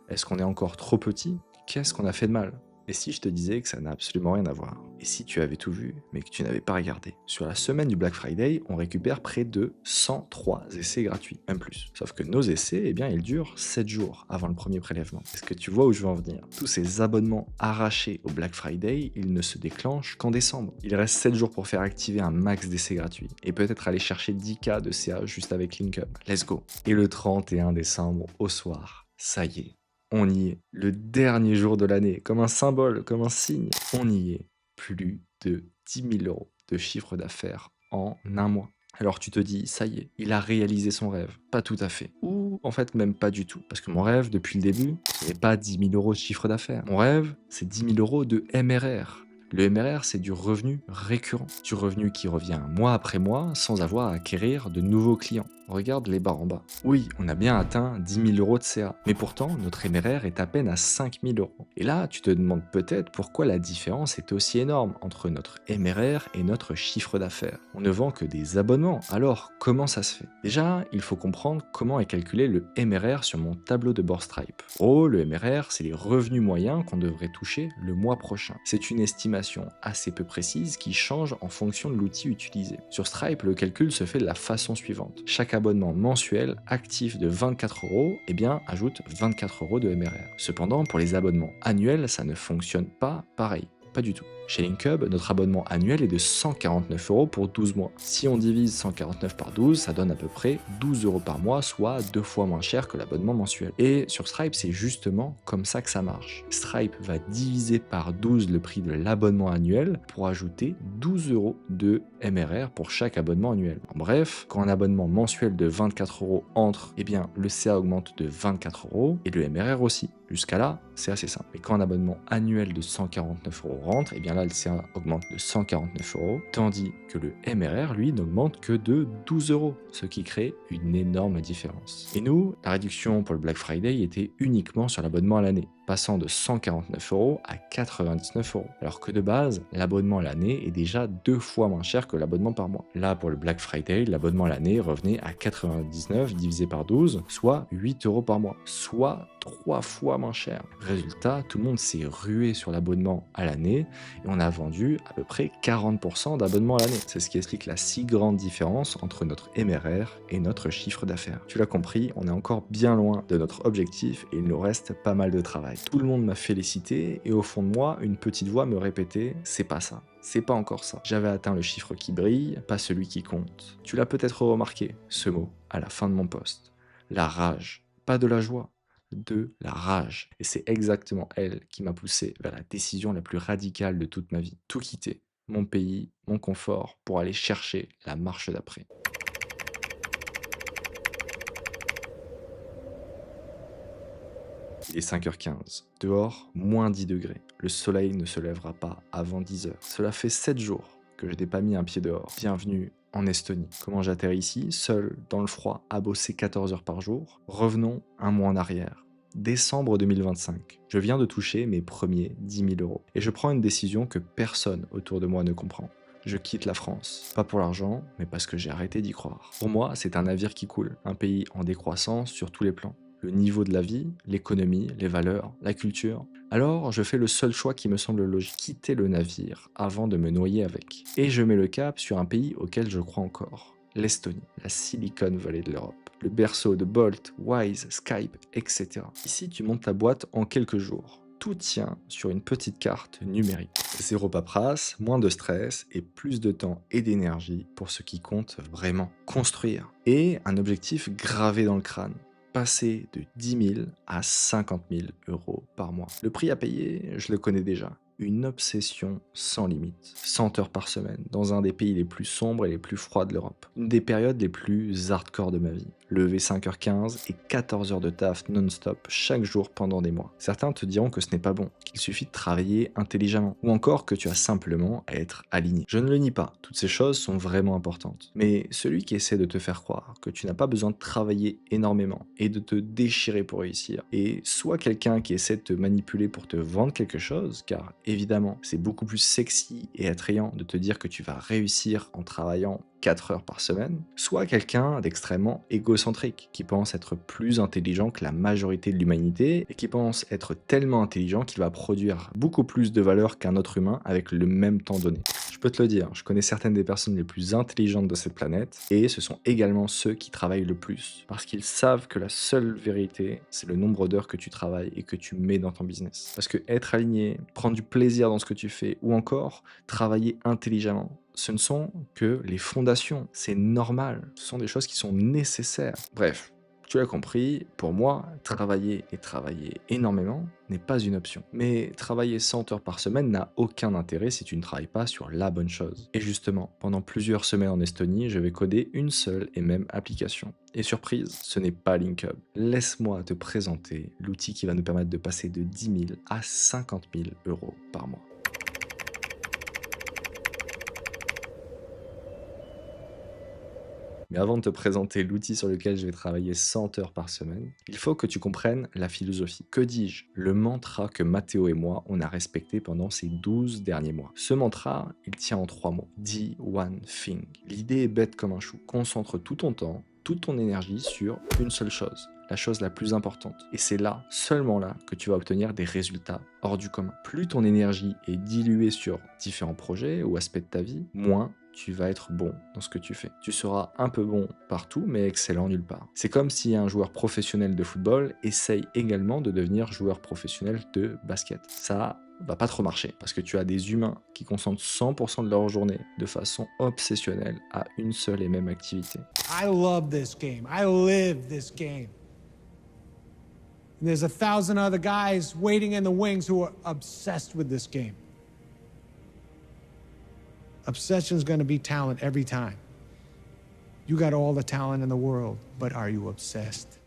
A: Est-ce qu'on est encore trop petit? Qu'est-ce qu'on a fait de mal? Et si je te disais que ça n'a absolument rien à voir? Et si tu avais tout vu, mais que tu n'avais pas regardé? Sur la semaine du Black Friday, on récupère près de 103 essais gratuits, même plus. Sauf que nos essais, eh bien, ils durent 7 jours avant le premier prélèvement. Est-ce que tu vois où je veux en venir? Tous ces abonnements arrachés au Black Friday, ils ne se déclenchent qu'en décembre. Il reste 7 jours pour faire activer un max d'essais gratuits et peut-être aller chercher 10K de CA juste avec LinkUp. Let's go! Et le 31 décembre, au soir, ça y est, on y est. Le dernier jour de l'année, comme un symbole, comme un signe, on y est. Plus de 10 000 euros de chiffre d'affaires en un mois. Alors tu te dis, ça y est, il a réalisé son rêve. Pas tout à fait. Ou en fait même pas du tout. Parce que mon rêve, depuis le début, ce n'est pas 10 000 euros de chiffre d'affaires. Mon rêve, c'est 10 000 euros de MRR. Le MRR, c'est du revenu récurrent. Du revenu qui revient mois après mois sans avoir à acquérir de nouveaux clients. Regarde les barres en bas. Oui, on a bien atteint 10 000 euros de CA, mais pourtant, notre MRR est à peine à 5 000 euros. Et là, tu te demandes peut-être pourquoi la différence est aussi énorme entre notre MRR et notre chiffre d'affaires. On ne vend que des abonnements, alors comment ça se fait? Déjà, il faut comprendre comment est calculé le MRR sur mon tableau de bord Stripe. Oh, le MRR, c'est les revenus moyens qu'on devrait toucher le mois prochain. C'est une estimation assez peu précise qui change en fonction de l'outil utilisé. Sur Stripe, le calcul se fait de la façon suivante. Chaque abonnement mensuel actif de 24 euros, eh bien, ajoute 24 euros de MRR. Cependant, pour les abonnements annuels, ça ne fonctionne pas pareil. Pas du tout. Chez LinkUp, notre abonnement annuel est de 149 euros pour 12 mois. Si on divise 149 par 12, ça donne à peu près 12 euros par mois, soit 2 fois moins cher que l'abonnement mensuel. Et sur Stripe, c'est justement comme ça que ça marche. Stripe va diviser par 12 le prix de l'abonnement annuel pour ajouter 12 euros de MRR pour chaque abonnement annuel. En bref, quand un abonnement mensuel de 24 euros entre, eh bien, le CA augmente de 24 euros et le MRR aussi. Jusqu'à là, c'est assez simple. Mais quand un abonnement annuel de 149 euros rentre, eh bien là, le CA augmente de 149 euros, tandis que le MRR, lui, n'augmente que de 12 euros, ce qui crée une énorme différence. Et nous, la réduction pour le Black Friday était uniquement sur l'abonnement à l'année, passant de 149 euros à 99 euros. Alors que de base, l'abonnement à l'année est déjà 2 fois moins cher que l'abonnement par mois. Là, pour le Black Friday, l'abonnement à l'année revenait à 99 divisé par 12, soit 8 euros par mois, soit 3 fois moins cher. Résultat, tout le monde s'est rué sur l'abonnement à l'année et on a vendu à peu près 40% d'abonnements à l'année. C'est ce qui explique la si grande différence entre notre MRR et notre chiffre d'affaires. Tu l'as compris, on est encore bien loin de notre objectif et il nous reste pas mal de travail. Tout le monde m'a félicité et au fond de moi, une petite voix me répétait « c'est pas ça ». C'est pas encore ça. J'avais atteint le chiffre qui brille, pas celui qui compte. Tu l'as peut-être remarqué, ce mot, à la fin de mon post. La rage. Pas de la joie, de la rage. Et c'est exactement elle qui m'a poussé vers la décision la plus radicale de toute ma vie. Tout quitter, mon pays, mon confort, pour aller chercher la marche d'après. Il est 5h15. Dehors, moins 10 degrés. Le soleil ne se lèvera pas avant 10h. Cela fait 7 jours que je n'ai pas mis un pied dehors. Bienvenue en Estonie. Comment j'atterris ici, seul, dans le froid, à bosser 14 heures par jour? Revenons un mois en arrière. Décembre 2025. Je viens de toucher mes premiers 10 000 euros. Et je prends une décision que personne autour de moi ne comprend. Je quitte la France. Pas pour l'argent, mais parce que j'ai arrêté d'y croire. Pour moi, c'est un navire qui coule. Un pays en décroissance sur tous les plans. Le niveau de la vie, l'économie, les valeurs, la culture. Alors, je fais le seul choix qui me semble logique, quitter le navire avant de me noyer avec. Et je mets le cap sur un pays auquel je crois encore, l'Estonie, la Silicon Valley de l'Europe, le berceau de Bolt, Wise, Skype, etc. Ici, tu montes ta boîte en quelques jours. Tout tient sur une petite carte numérique. Zéro paperasse, moins de stress et plus de temps et d'énergie pour ce qui compte vraiment, construire. Et un objectif gravé dans le crâne. Passer de 10 000 à 50 000 euros par mois. Le prix à payer, je le connais déjà. Une obsession sans limite. 100 heures par semaine, dans un des pays les plus sombres et les plus froids de l'Europe. Une des périodes les plus hardcore de ma vie. Lever 5h15 et 14 heures de taf non-stop chaque jour pendant des mois. Certains te diront que ce n'est pas bon, qu'il suffit de travailler intelligemment, ou encore que tu as simplement à être aligné. Je ne le nie pas, toutes ces choses sont vraiment importantes. Mais celui qui essaie de te faire croire que tu n'as pas besoin de travailler énormément et de te déchirer pour réussir, est soit quelqu'un qui essaie de te manipuler pour te vendre quelque chose, car évidemment, c'est beaucoup plus sexy et attrayant de te dire que tu vas réussir en travaillant 4 heures par semaine, soit quelqu'un d'extrêmement égocentrique, qui pense être plus intelligent que la majorité de l'humanité et qui pense être tellement intelligent qu'il va produire beaucoup plus de valeur qu'un autre humain avec le même temps donné. Je peux te le dire, je connais certaines des personnes les plus intelligentes de cette planète et ce sont également ceux qui travaillent le plus parce qu'ils savent que la seule vérité, c'est le nombre d'heures que tu travailles et que tu mets dans ton business. Parce que être aligné, prendre du plaisir dans ce que tu fais ou encore travailler intelligemment, ce ne sont que les fondations. C'est normal. Ce sont des choses qui sont nécessaires. Bref, tu l'as compris, pour moi, travailler et travailler énormément n'est pas une option. Mais travailler 100 heures par semaine n'a aucun intérêt si tu ne travailles pas sur la bonne chose. Et justement, pendant plusieurs semaines en Estonie, je vais coder une seule et même application. Et surprise, ce n'est pas LinkUp. Laisse-moi te présenter l'outil qui va nous permettre de passer de 10 000 à 50 000 euros par mois. Mais avant de te présenter l'outil sur lequel je vais travailler 100 heures par semaine, il faut que tu comprennes la philosophie. Que dis-je? Le mantra que Matteo et moi, on a respecté pendant ces 12 derniers mois. Ce mantra, il tient en 3 mots. The one thing. L'idée est bête comme un chou. Concentre tout ton temps, toute ton énergie sur une seule chose. La chose la plus importante. Et c'est là, seulement là, que tu vas obtenir des résultats hors du commun. Plus ton énergie est diluée sur différents projets ou aspects de ta vie, moins tu vas être bon dans ce que tu fais. Tu seras un peu bon partout, mais excellent nulle part. C'est comme si un joueur professionnel de football essaye également de devenir joueur professionnel de basket. Ça va pas trop marcher, parce que tu as des humains qui concentrent 100% de leur journée de façon obsessionnelle à une seule et même activité.
C: I love this game. I live this game. And there's 1,000 other guys waiting in the wings who are obsessed with this game. Obsession's going to be talent every time. You got all the talent in the world, but are you obsessed?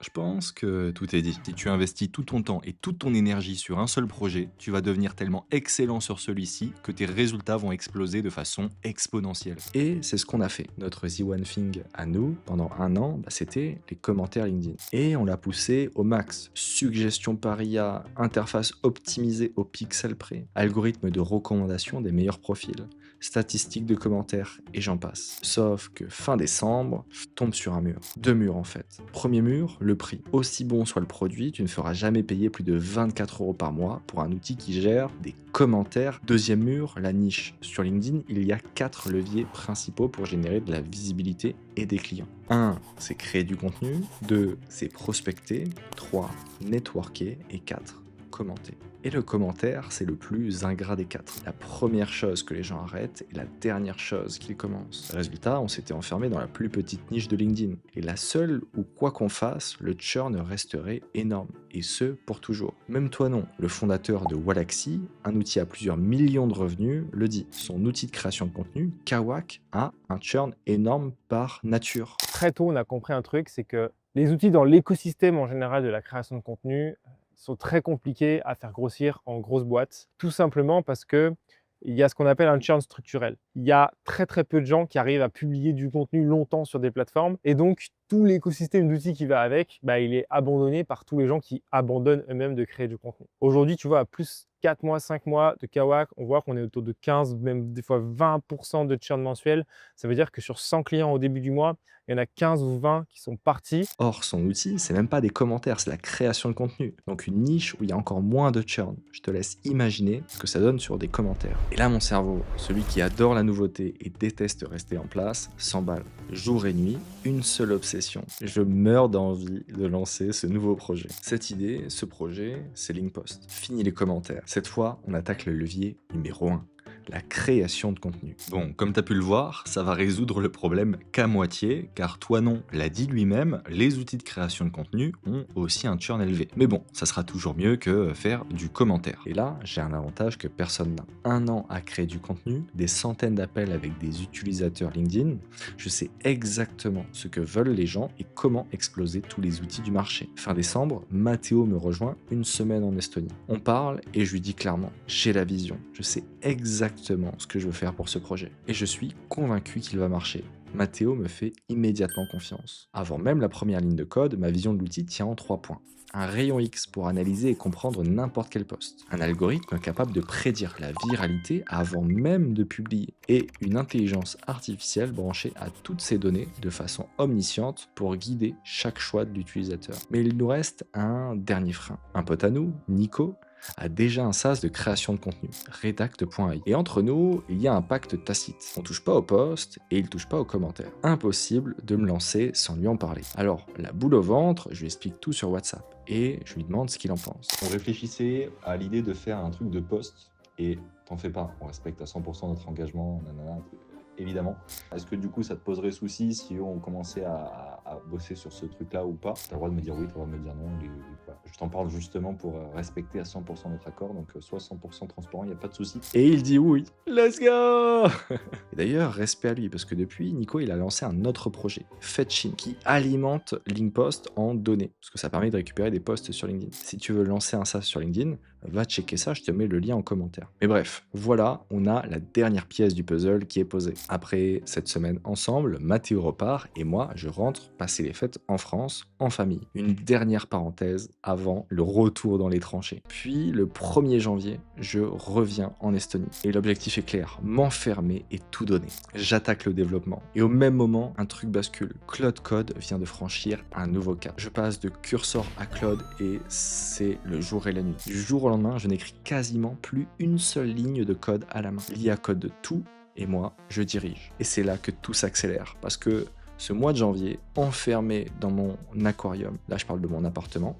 A: Je pense que tout est dit. Si tu investis tout ton temps et toute ton énergie sur un seul projet, tu vas devenir tellement excellent sur celui-ci que tes résultats vont exploser de façon exponentielle. Et c'est ce qu'on a fait. Notre The One Thing à nous, pendant un an, c'était les commentaires LinkedIn. Et on l'a poussé au max. Suggestions par IA, interface optimisée au pixel près, algorithme de recommandation des meilleurs profils, statistiques de commentaires et j'en passe. Sauf que fin décembre, je tombe sur un mur. 2 murs en fait. Premier mur, le prix. Aussi bon soit le produit, tu ne feras jamais payer plus de 24 euros par mois pour un outil qui gère des commentaires. Deuxième mur, la niche. Sur LinkedIn, il y a 4 leviers principaux pour générer de la visibilité et des clients. 1, c'est créer du contenu. 2, c'est prospecter. 3, networker. Et 4, commenter. Et le commentaire, c'est le plus ingrat des 4. La première chose que les gens arrêtent et la dernière chose qu'ils commencent. Résultat, on s'était enfermé dans la plus petite niche de LinkedIn. Et la seule où, quoi qu'on fasse, le churn resterait énorme. Et ce, pour toujours. Même toi non. Le fondateur de Wallaxy, un outil à plusieurs millions de revenus, le dit. Son outil de création de contenu, Kawak, a un churn énorme par nature.
D: Très tôt, on a compris un truc, c'est que les outils dans l'écosystème en général de la création de contenu sont très compliqués à faire grossir en grosses boîtes, tout simplement parce que il y a ce qu'on appelle un churn structurel. Il y a très peu de gens qui arrivent à publier du contenu longtemps sur des plateformes et donc tout l'écosystème d'outils qui va avec, il est abandonné par tous les gens qui abandonnent eux-mêmes de créer du contenu. Aujourd'hui, tu vois, à plus 4 mois, 5 mois de Kawak, on voit qu'on est autour de 15, même des fois 20% de churn mensuel. Ça veut dire que sur 100 clients au début du mois, il y en a 15 ou 20 qui sont partis.
A: Or, son outil, c'est même pas des commentaires, c'est la création de contenu. Donc une niche où il y a encore moins de churn. Je te laisse imaginer ce que ça donne sur des commentaires. Et là, mon cerveau, celui qui adore la nouveauté et déteste rester en place, s'emballe. Jour et nuit, une seule obsession. Je meurs d'envie de lancer ce nouveau projet. Cette idée, ce projet, c'est Linkpost. Fini les commentaires. Cette fois, on attaque le levier numéro 1. La création de contenu. Bon, comme tu as pu le voir, ça va résoudre le problème qu'à moitié, car Toinon l'a dit lui-même, les outils de création de contenu ont aussi un churn élevé. Mais bon, ça sera toujours mieux que faire du commentaire. Et là, j'ai un avantage que personne n'a. 1 an à créer du contenu, des centaines d'appels avec des utilisateurs LinkedIn, je sais exactement ce que veulent les gens et comment exploser tous les outils du marché. Fin décembre, Matteo me rejoint une semaine en Estonie. On parle et je lui dis clairement, j'ai la vision, je sais exactement exactement ce que je veux faire pour ce projet. Et je suis convaincu qu'il va marcher. Matteo me fait immédiatement confiance. Avant même la première ligne de code, ma vision de l'outil tient en 3 points. Un rayon X pour analyser et comprendre n'importe quel post, un algorithme capable de prédire la viralité avant même de publier, et une intelligence artificielle branchée à toutes ces données de façon omnisciente pour guider chaque choix de l'utilisateur. Mais il nous reste un dernier frein. Un pote à nous, Nico, a déjà un SaaS de création de contenu, Redact.ai. Et entre nous, il y a un pacte tacite. On touche pas aux posts et il touche pas aux commentaires. Impossible de me lancer sans lui en parler. Alors, la boule au ventre, je lui explique tout sur WhatsApp et je lui demande ce qu'il en pense.
B: On réfléchissait à l'idée de faire un truc de poste et t'en fais pas, on respecte à 100% notre engagement, nanana, évidemment. Est-ce que du coup ça te poserait souci si on commençait à bosser sur ce truc-là ou pas? T'as le droit de me dire oui, t'as le droit de me dire non. Voilà. Je t'en parle justement pour respecter à 100% notre accord, donc sois 100% transparent, il n'y a pas de souci.
A: Et il dit oui. Let's go. Et d'ailleurs, respect à lui, parce que depuis, Nico, il a lancé un autre projet, Fetching, qui alimente LinkPost en données, parce que ça permet de récupérer des posts sur LinkedIn. Si tu veux lancer un SaaS sur LinkedIn, va checker ça, je te mets le lien en commentaire. Mais bref, voilà, on a la dernière pièce du puzzle qui est posée. Après cette semaine ensemble, Matteo repart et moi, je rentre passer les fêtes en France, en famille. Une dernière parenthèse avant le retour dans les tranchées. Puis le 1er janvier, je reviens en Estonie. Et l'objectif est clair, m'enfermer et tout donner. J'attaque le développement. Et au même moment, un truc bascule. Claude Code vient de franchir un nouveau cap. Je passe de Cursor à Claude et c'est le jour et la nuit. Du jour au lendemain, je n'écris quasiment plus une seule ligne de code à la main. L'IA code tout et moi, je dirige. Et c'est là que tout s'accélère parce que ce mois de janvier, enfermé dans mon aquarium, là je parle de mon appartement,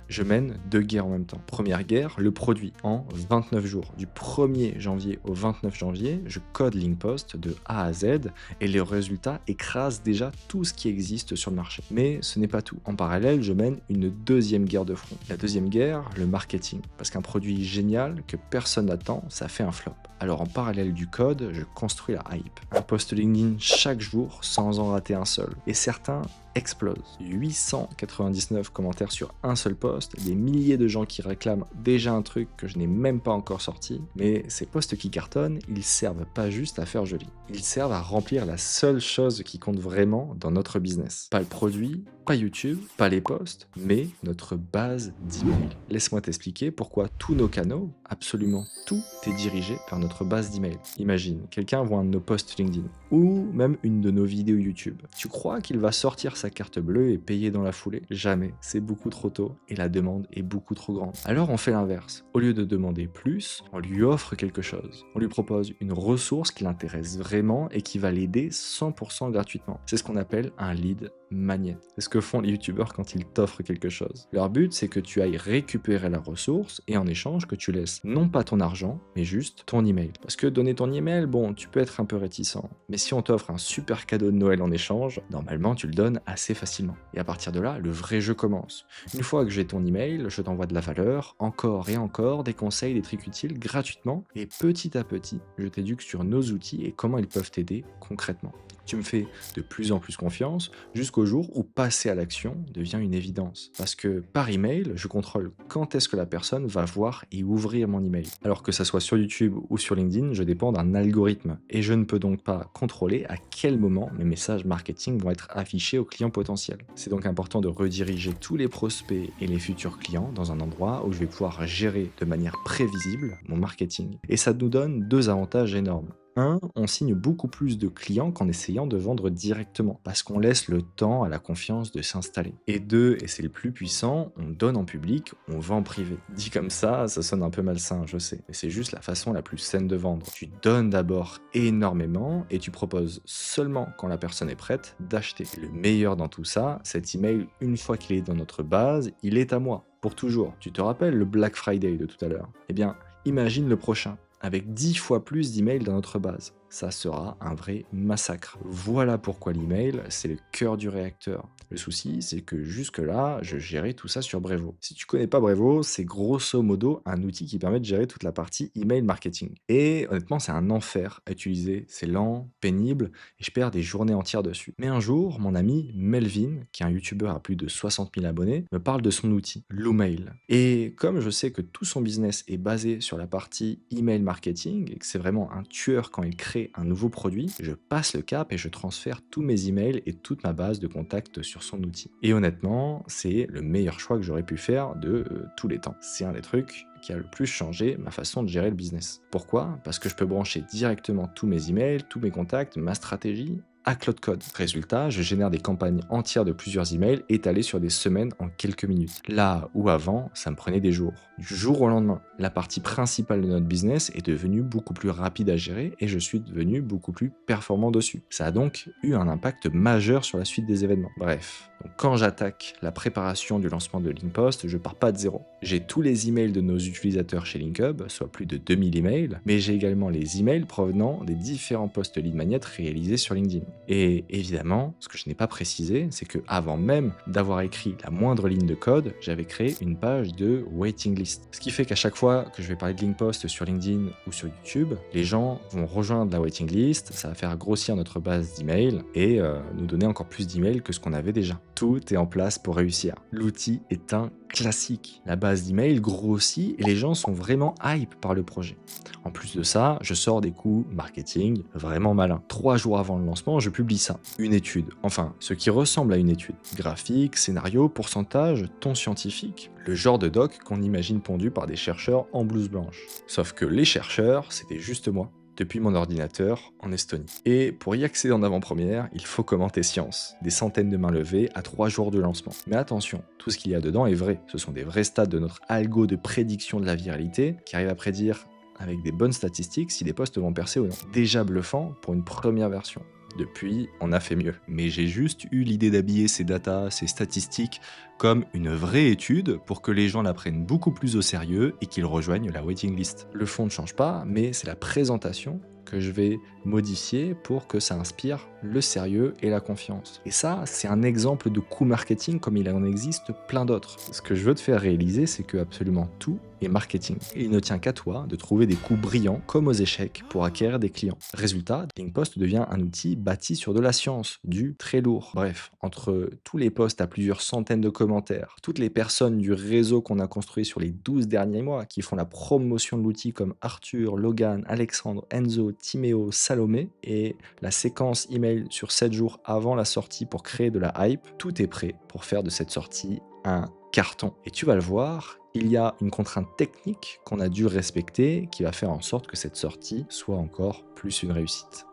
A: je mène 2 guerres en même temps. Première guerre, le produit en 29 jours. Du 1er janvier au 29 janvier, je code LinkPost de A à Z et les résultats écrasent déjà tout ce qui existe sur le marché. Mais ce n'est pas tout. En parallèle, je mène une deuxième guerre de front. La deuxième guerre, le marketing. Parce qu'un produit génial que personne n'attend, ça fait un flop. Alors en parallèle du code, je construis la hype. Un post LinkedIn chaque jour sans en rater un seul. Et certains explosent. 899 commentaires sur un seul post, des milliers de gens qui réclament déjà un truc que je n'ai même pas encore sorti, mais ces posts qui cartonnent, ils servent pas juste à faire joli. Ils servent à remplir la seule chose qui compte vraiment dans notre business. Pas le produit, pas YouTube, pas les posts, mais notre base d'email. Laisse-moi t'expliquer pourquoi tous nos canaux, absolument tout, est dirigé vers notre base d'email. Imagine, quelqu'un voit un de nos posts LinkedIn, ou même une de nos vidéos YouTube. Tu crois qu'il va sortir sa carte bleue et payer dans la foulée? Jamais, c'est beaucoup trop tôt et la demande est beaucoup trop grande. Alors on fait l'inverse. Au lieu de demander plus, on lui offre quelque chose. On lui propose une ressource qui l'intéresse vraiment et qui va l'aider 100% gratuitement. C'est ce qu'on appelle un lead magnet. C'est ce que font les youtubeurs quand ils t'offrent quelque chose. Leur but, c'est que tu ailles récupérer la ressource et en échange que tu laisses non pas ton argent, mais juste ton email. Parce que donner ton email, bon, tu peux être un peu réticent. Mais si on t'offre un super cadeau de Noël en échange, normalement tu le donnes assez facilement. Et à partir de là, le vrai jeu commence. Une fois que j'ai ton email, je t'envoie de la valeur, encore et encore, des conseils, des trucs utiles gratuitement. Et petit à petit, je t'éduque sur nos outils et comment ils peuvent t'aider concrètement. Tu me fais de plus en plus confiance jusqu'au jour où passer à l'action devient une évidence. Parce que par email, je contrôle quand est-ce que la personne va voir et ouvrir mon email. Alors que ça soit sur YouTube ou sur LinkedIn, je dépends d'un algorithme et je ne peux donc pas contrôler à quel moment mes messages marketing vont être affichés aux clients potentiels. C'est donc important de rediriger tous les prospects et les futurs clients dans un endroit où je vais pouvoir gérer de manière prévisible mon marketing. Et ça nous donne 2 avantages énormes. 1, on signe beaucoup plus de clients qu'en essayant de vendre directement, parce qu'on laisse le temps à la confiance de s'installer. Et 2, et c'est le plus puissant, on donne en public, on vend en privé. Dit comme ça sonne un peu malsain, je sais, mais c'est juste la façon la plus saine de vendre. Tu donnes d'abord énormément et tu proposes seulement quand la personne est prête d'acheter. Le meilleur dans tout ça, cet email, une fois qu'il est dans notre base, il est à moi, pour toujours. Tu te rappelles le Black Friday de tout à l'heure? Eh bien, imagine le prochain, avec 10 fois plus d'emails dans notre base. ça sera un vrai massacre. Voilà pourquoi l'email, c'est le cœur du réacteur. Le souci, c'est que jusque-là, je gérais tout ça sur Brevo. Si tu connais pas Brevo, c'est grosso modo un outil qui permet de gérer toute la partie email marketing. Et honnêtement, c'est un enfer à utiliser. C'est lent, pénible, et je perds des journées entières dessus. Mais un jour, mon ami Melvin, qui est un youtubeur à plus de 60 000 abonnés, me parle de son outil, Loomail. Et comme je sais que tout son business est basé sur la partie email marketing et que c'est vraiment un tueur quand il crée un nouveau produit, je passe le cap et je transfère tous mes emails et toute ma base de contacts sur son outil. Et honnêtement, c'est le meilleur choix que j'aurais pu faire de tous les temps. C'est un des trucs qui a le plus changé ma façon de gérer le business. Pourquoi? Parce que je peux brancher directement tous mes emails, tous mes contacts, ma stratégie à Cloud Code. Résultat, je génère des campagnes entières de plusieurs emails étalées sur des semaines en quelques minutes. Là où avant, ça me prenait des jours. Du jour au lendemain, la partie principale de notre business est devenue beaucoup plus rapide à gérer et je suis devenu beaucoup plus performant dessus. Ça a donc eu un impact majeur sur la suite des événements. Bref, donc quand j'attaque la préparation du lancement de Linkpost, je pars pas de zéro. J'ai tous les emails de nos utilisateurs chez LinkHub, soit plus de 2000 emails, mais j'ai également les emails provenant des différents posts lead magnet réalisés sur LinkedIn. Et évidemment, ce que je n'ai pas précisé, c'est que avant même d'avoir écrit la moindre ligne de code, j'avais créé une page de waiting list. Ce qui fait qu'à chaque fois que je vais parler de Linkpost sur LinkedIn ou sur YouTube, les gens vont rejoindre la waiting list, ça va faire grossir notre base d'emails et nous donner encore plus d'emails que ce qu'on avait déjà. Tout est en place pour réussir. L'outil est un classique. La base d'email grossit et les gens sont vraiment hype par le projet. En plus de ça, je sors des coups marketing vraiment malins. 3 jours avant le lancement, je publie ça. Une étude, enfin, ce qui ressemble à une étude. Graphique, scénario, pourcentage, ton scientifique. Le genre de doc qu'on imagine pondu par des chercheurs en blouse blanche. Sauf que les chercheurs, c'était juste moi, depuis mon ordinateur en Estonie. Et pour y accéder en avant-première, il faut commenter science. Des centaines de mains levées à 3 jours de lancement. Mais attention, tout ce qu'il y a dedans est vrai. Ce sont des vrais stats de notre algo de prédiction de la viralité qui arrive à prédire avec des bonnes statistiques si des posts vont percer ou non. Déjà bluffant pour une première version. Depuis, on a fait mieux. Mais j'ai juste eu l'idée d'habiller ces datas, ces statistiques, comme une vraie étude pour que les gens la prennent beaucoup plus au sérieux et qu'ils rejoignent la waiting list. Le fond ne change pas, mais c'est la présentation que je vais modifier pour que ça inspire le sérieux et la confiance. Et ça, c'est un exemple de coup marketing comme il en existe plein d'autres. Ce que je veux te faire réaliser, c'est que absolument tout est marketing. Et il ne tient qu'à toi de trouver des coups brillants comme aux échecs pour acquérir des clients. Résultat, Linkpost devient un outil bâti sur de la science, du très lourd. Bref, entre tous les posts à plusieurs centaines de commentaires, toutes les personnes du réseau qu'on a construit sur les 12 derniers mois qui font la promotion de l'outil comme Arthur, Logan, Alexandre, Enzo, Timéo, Salomé et la séquence email sur 7 jours avant la sortie pour créer de la hype, tout est prêt pour faire de cette sortie un carton. Et tu vas le voir, il y a une contrainte technique qu'on a dû respecter qui va faire en sorte que cette sortie soit encore plus une réussite.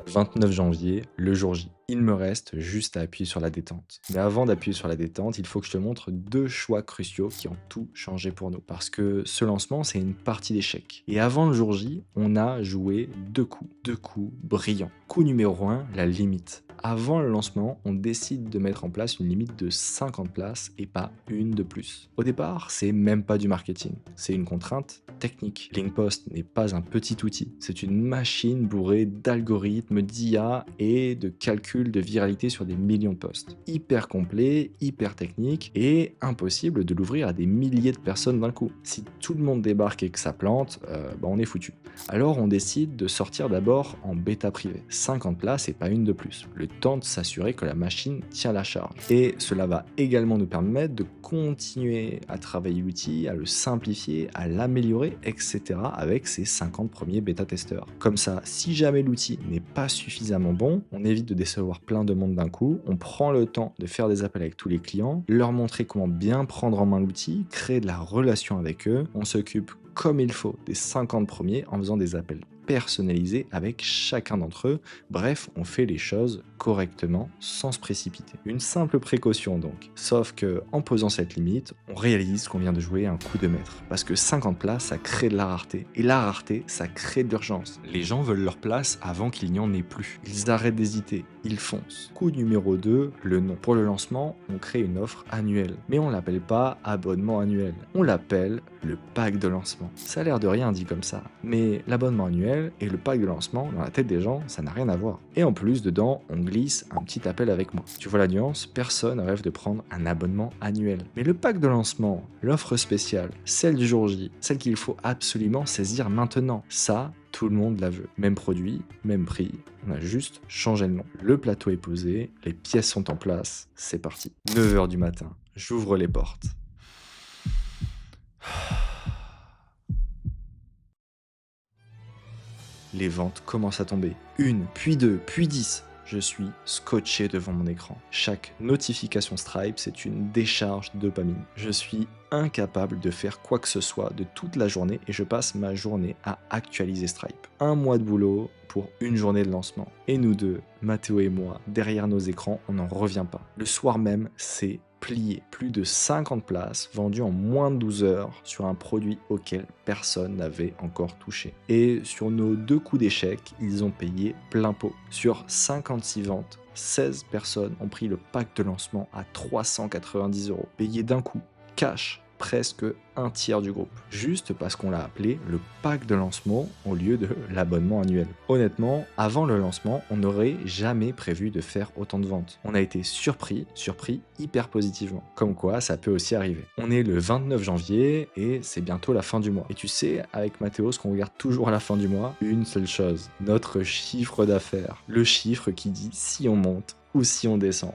A: 29 janvier, le jour J. Il me reste juste à appuyer sur la détente. Mais avant d'appuyer sur la détente, il faut que je te montre 2 choix cruciaux qui ont tout changé pour nous. Parce que ce lancement, c'est une partie d'échecs. Et avant le jour J, on a joué 2 coups brillants. Coup numéro 1, la limite. Avant le lancement, on décide de mettre en place une limite de 50 places et pas une de plus. Au départ, c'est même pas du marketing, c'est une contrainte technique. Linkpost n'est pas un petit outil, c'est une machine bourrée d'algorithmes, d'IA et de calculs de viralité sur des millions de posts. Hyper complet, hyper technique et impossible de l'ouvrir à des milliers de personnes d'un coup. Si tout le monde débarque et que ça plante, on est foutu. Alors on décide de sortir d'abord en bêta privée. 50 places et pas une de plus. Le temps de s'assurer que la machine tient la charge. Et cela va également nous permettre de continuer à travailler l'outil, à le simplifier, à l'améliorer, etc. avec ces 50 premiers bêta-testeurs. Comme ça, si jamais l'outil n'est pas suffisamment bon, on évite de décevoir plein de monde d'un coup, on prend le temps de faire des appels avec tous les clients, leur montrer comment bien prendre en main l'outil, créer de la relation avec eux, on s'occupe comme il faut des 50 premiers en faisant des appels personnalisés avec chacun d'entre eux. Bref, on fait les choses correctement sans se précipiter. Une simple précaution donc. Sauf que en posant cette limite, on réalise qu'on vient de jouer un coup de maître. Parce que 50 places, ça crée de la rareté. Et la rareté, ça crée de l'urgence. Les gens veulent leur place avant qu'il n'y en ait plus. Ils arrêtent d'hésiter. il fonce. Coup numéro 2, le nom. Pour le lancement, on crée une offre annuelle. Mais on l'appelle pas abonnement annuel. On l'appelle le pack de lancement. Ça a l'air de rien dit comme ça. Mais l'abonnement annuel et le pack de lancement, dans la tête des gens, ça n'a rien à voir. Et en plus, dedans, on glisse un petit appel avec moi. Tu vois la nuance? Personne rêve de prendre un abonnement annuel. Mais le pack de lancement, l'offre spéciale, celle du jour J, celle qu'il faut absolument saisir maintenant, ça, tout le monde la veut. Même produit, même prix, on a juste changé le nom. Le plateau est posé, les pièces sont en place, c'est parti. 9 h du matin, j'ouvre les portes. Les ventes commencent à tomber. 1, puis 2, puis 10. Je suis scotché devant mon écran. Chaque notification Stripe, c'est une décharge de dopamine. Je suis incapable de faire quoi que ce soit de toute la journée et je passe ma journée à actualiser Stripe. Un mois de boulot pour une journée de lancement. Et nous deux, Mathéo et moi, derrière nos écrans, on n'en revient pas. Le soir même, c'est plié. Plus de 50 places vendues en moins de 12 heures sur un produit auquel personne n'avait encore touché. Et sur nos 2 coups d'échec, ils ont payé plein pot. Sur 56 ventes, 16 personnes ont pris le pack de lancement à 390 €, payé d'un coup, cash, presque un tiers du groupe, juste parce qu'on l'a appelé le pack de lancement au lieu de l'abonnement annuel. Honnêtement, avant le lancement, on n'aurait jamais prévu de faire autant de ventes. On a été surpris hyper positivement. Comme quoi, ça peut aussi arriver. On est le 29 janvier et c'est bientôt la fin du mois. Et tu sais, avec Mathéo, ce qu'on regarde toujours à la fin du mois, une seule chose, notre chiffre d'affaires. Le chiffre qui dit si on monte ou si on descend.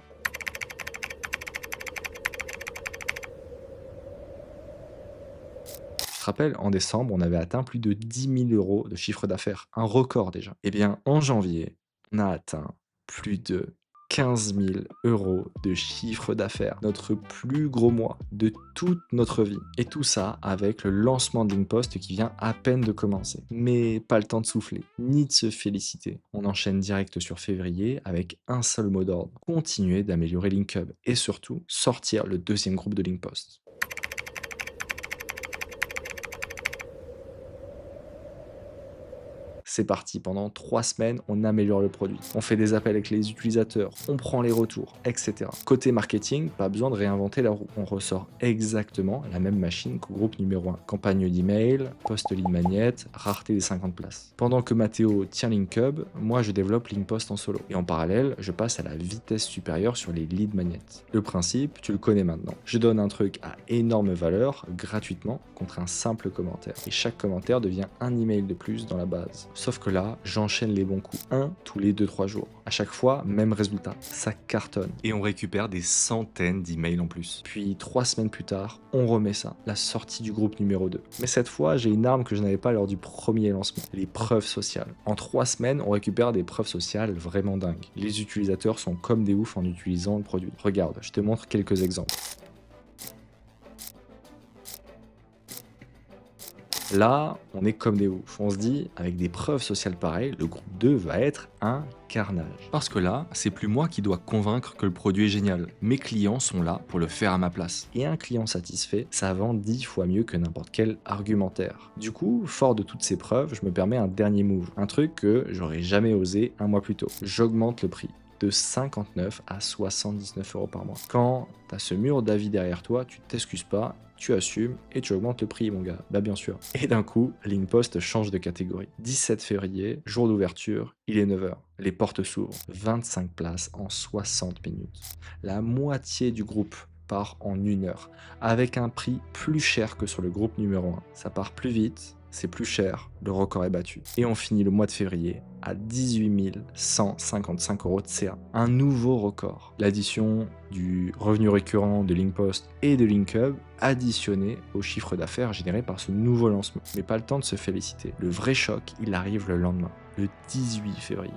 A: Tu te rappelles, en décembre, on avait atteint plus de 10 000 € de chiffre d'affaires, un record déjà. Eh bien, en janvier, on a atteint plus de 15 000 € de chiffre d'affaires, notre plus gros mois de toute notre vie. Et tout ça avec le lancement de Linkpost qui vient à peine de commencer. Mais pas le temps de souffler, ni de se féliciter. On enchaîne direct sur février avec un seul mot d'ordre, continuer d'améliorer Linkhub et surtout sortir le 2e groupe de Linkpost. C'est parti, pendant 3 semaines, on améliore le produit. On fait des appels avec les utilisateurs, on prend les retours, etc. Côté marketing, pas besoin de réinventer la roue. On ressort exactement la même machine qu'au groupe numéro 1. Campagne d'email, post lead magnet, rareté des 50 places. Pendant que Mathéo tient Linkhub, moi je développe Linkpost en solo. Et en parallèle, je passe à la vitesse supérieure sur les lead magnets. Le principe, tu le connais maintenant. Je donne un truc à énorme valeur, gratuitement, contre un simple commentaire. Et chaque commentaire devient un email de plus dans la base. Sauf que là, j'enchaîne les bons coups, un tous les 2-3 jours. À chaque fois, même résultat, ça cartonne. Et on récupère des centaines d'emails en plus. Puis 3 semaines plus tard, on remet ça, la sortie du groupe numéro 2. Mais cette fois, j'ai une arme que je n'avais pas lors du premier lancement, les preuves sociales. En 3 semaines, on récupère des preuves sociales vraiment dingues. Les utilisateurs sont comme des oufs en utilisant le produit. Regarde, je te montre quelques exemples. Là, on est comme des oufs. On se dit, avec des preuves sociales pareilles, le groupe 2 va être un carnage. Parce que là, c'est plus moi qui dois convaincre que le produit est génial. Mes clients sont là pour le faire à ma place. Et un client satisfait, ça vend 10 fois mieux que n'importe quel argumentaire. Du coup, fort de toutes ces preuves, je me permets un dernier move. Un truc que j'aurais jamais osé un mois plus tôt. J'augmente le prix de 59 à 79 € par mois. Quand t'as ce mur d'avis derrière toi, tu t'excuses pas, tu assumes et tu augmentes le prix, mon gars. Bah bien sûr. Et d'un coup, Linkpost change de catégorie. 17 février, jour d'ouverture, il est 9 h. Les portes s'ouvrent. 25 places en 60 minutes. La moitié du groupe part en 1 heure, avec un prix plus cher que sur le groupe numéro 1. Ça part plus vite, c'est plus cher, le record est battu. Et on finit le mois de février à 18 155 € de CA. Un nouveau record. L'addition du revenu récurrent de Linkpost et de Linkhub additionné au chiffre d'affaires généré par ce nouveau lancement. Mais pas le temps de se féliciter. Le vrai choc, il arrive le lendemain, le 18 février.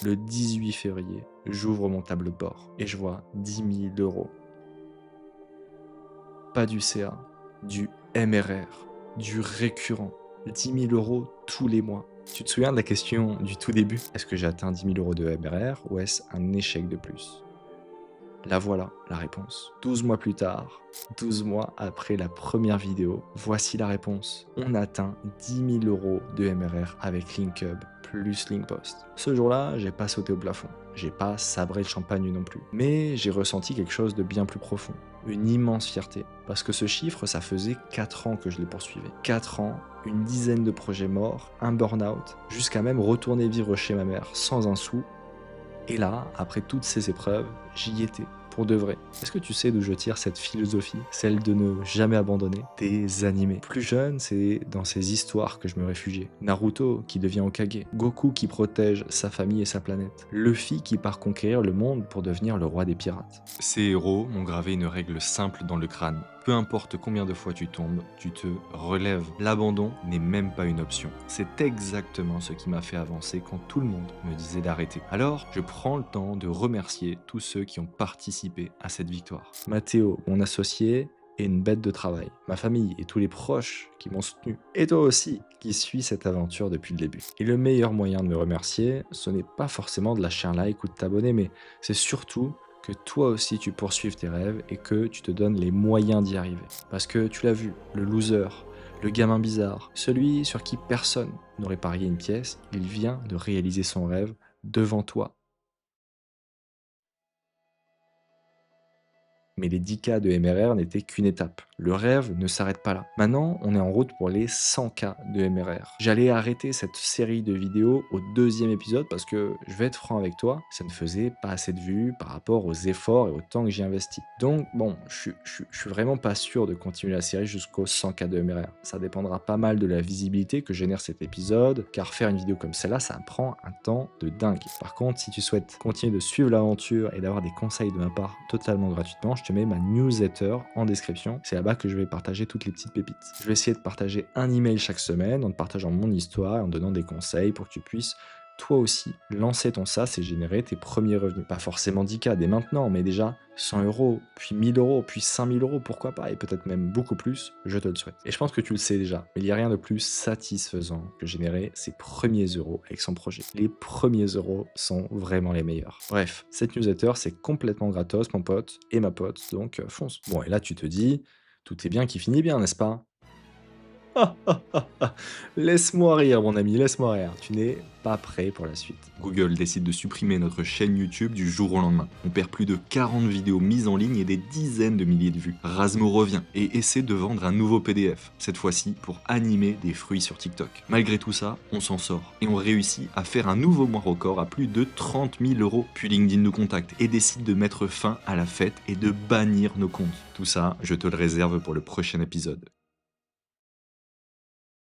A: Le 18 février, j'ouvre mon tableau de bord et je vois 10 000 €. Pas du CA, du MRR. du récurrent. 10 000 € tous les mois. Tu te souviens de la question du tout début? Est-ce que j'ai atteint 10 000 € de MRR ou est-ce un échec de plus? La voilà, la réponse. 12 mois plus tard, 12 mois après la première vidéo, voici la réponse. On atteint 10 000 € de MRR avec LinkHub plus LinkPost. Ce jour-là, j'ai pas sauté au plafond. J'ai pas sabré le champagne non plus. Mais j'ai ressenti quelque chose de bien plus profond. Une immense fierté. Parce que ce chiffre, ça faisait 4 ans que je les poursuivais. 4 ans, une dizaine de projets morts, un burn-out, jusqu'à même retourner vivre chez ma mère sans un sou. Et là, après toutes ces épreuves, j'y étais, pour de vrai. Est-ce que tu sais d'où je tire cette philosophie, celle de ne jamais abandonner? Des animés. Plus jeune, c'est dans ces histoires que je me réfugiais. Naruto qui devient Hokage, Goku qui protège sa famille et sa planète, Luffy qui part conquérir le monde pour devenir le roi des pirates. Ces héros m'ont gravé une règle simple dans le crâne. Peu importe combien de fois tu tombes, tu te relèves. L'abandon n'est même pas une option. C'est exactement ce qui m'a fait avancer quand tout le monde me disait d'arrêter. Alors, je prends le temps de remercier tous ceux qui ont participé à cette victoire. Mathéo, mon associé, est une bête de travail. Ma famille et tous les proches qui m'ont soutenu. Et toi aussi, qui suis cette aventure depuis le début. Et le meilleur moyen de me remercier, ce n'est pas forcément de lâcher un like ou de t'abonner, mais c'est surtout que toi aussi tu poursuives tes rêves et que tu te donnes les moyens d'y arriver. Parce que tu l'as vu, le loser, le gamin bizarre, celui sur qui personne n'aurait parié une pièce, il vient de réaliser son rêve devant toi. Mais les 10K de MRR n'étaient qu'une étape. Le rêve ne s'arrête pas là. Maintenant, on est en route pour les 100K de MRR. J'allais arrêter cette série de vidéos au 2e épisode parce que, je vais être franc avec toi, ça ne faisait pas assez de vues par rapport aux efforts et au temps que j'ai investi. Donc, bon, je suis vraiment pas sûr de continuer la série jusqu'aux 100K de MRR. Ça dépendra pas mal de la visibilité que génère cet épisode, car faire une vidéo comme celle-là, ça prend un temps de dingue. Par contre, si tu souhaites continuer de suivre l'aventure et d'avoir des conseils de ma part totalement gratuitement, je te mets ma newsletter en description. C'est là-bas que je vais partager toutes les petites pépites. Je vais essayer de partager un email chaque semaine en te partageant mon histoire et en donnant des conseils pour que tu puisses toi aussi lancer ton SaaS et générer tes premiers revenus. Pas forcément 10K dès maintenant, mais déjà 100 €, puis 1000 €, puis 5000 €, pourquoi pas, et peut-être même beaucoup plus, je te le souhaite. Et je pense que tu le sais déjà, mais il n'y a rien de plus satisfaisant que générer ses premiers euros avec son projet. Les premiers euros sont vraiment les meilleurs. Bref, cette newsletter, c'est complètement gratos, mon pote et ma pote, donc fonce. Bon, et là tu te dis, tout est bien qui finit bien, n'est-ce pas? Laisse-moi rire, mon ami, laisse-moi rire. Tu n'es pas prêt pour la suite. Google décide de supprimer notre chaîne YouTube du jour au lendemain. On perd plus de 40 vidéos mises en ligne et des dizaines de milliers de vues. Rasmo revient et essaie de vendre un nouveau PDF, cette fois-ci pour animer des fruits sur TikTok. Malgré tout ça, on s'en sort et on réussit à faire un nouveau mois record à plus de 30 000 €. Puis LinkedIn nous contacte et décide de mettre fin à la fête et de bannir nos comptes. Tout ça, je te le réserve pour le prochain épisode.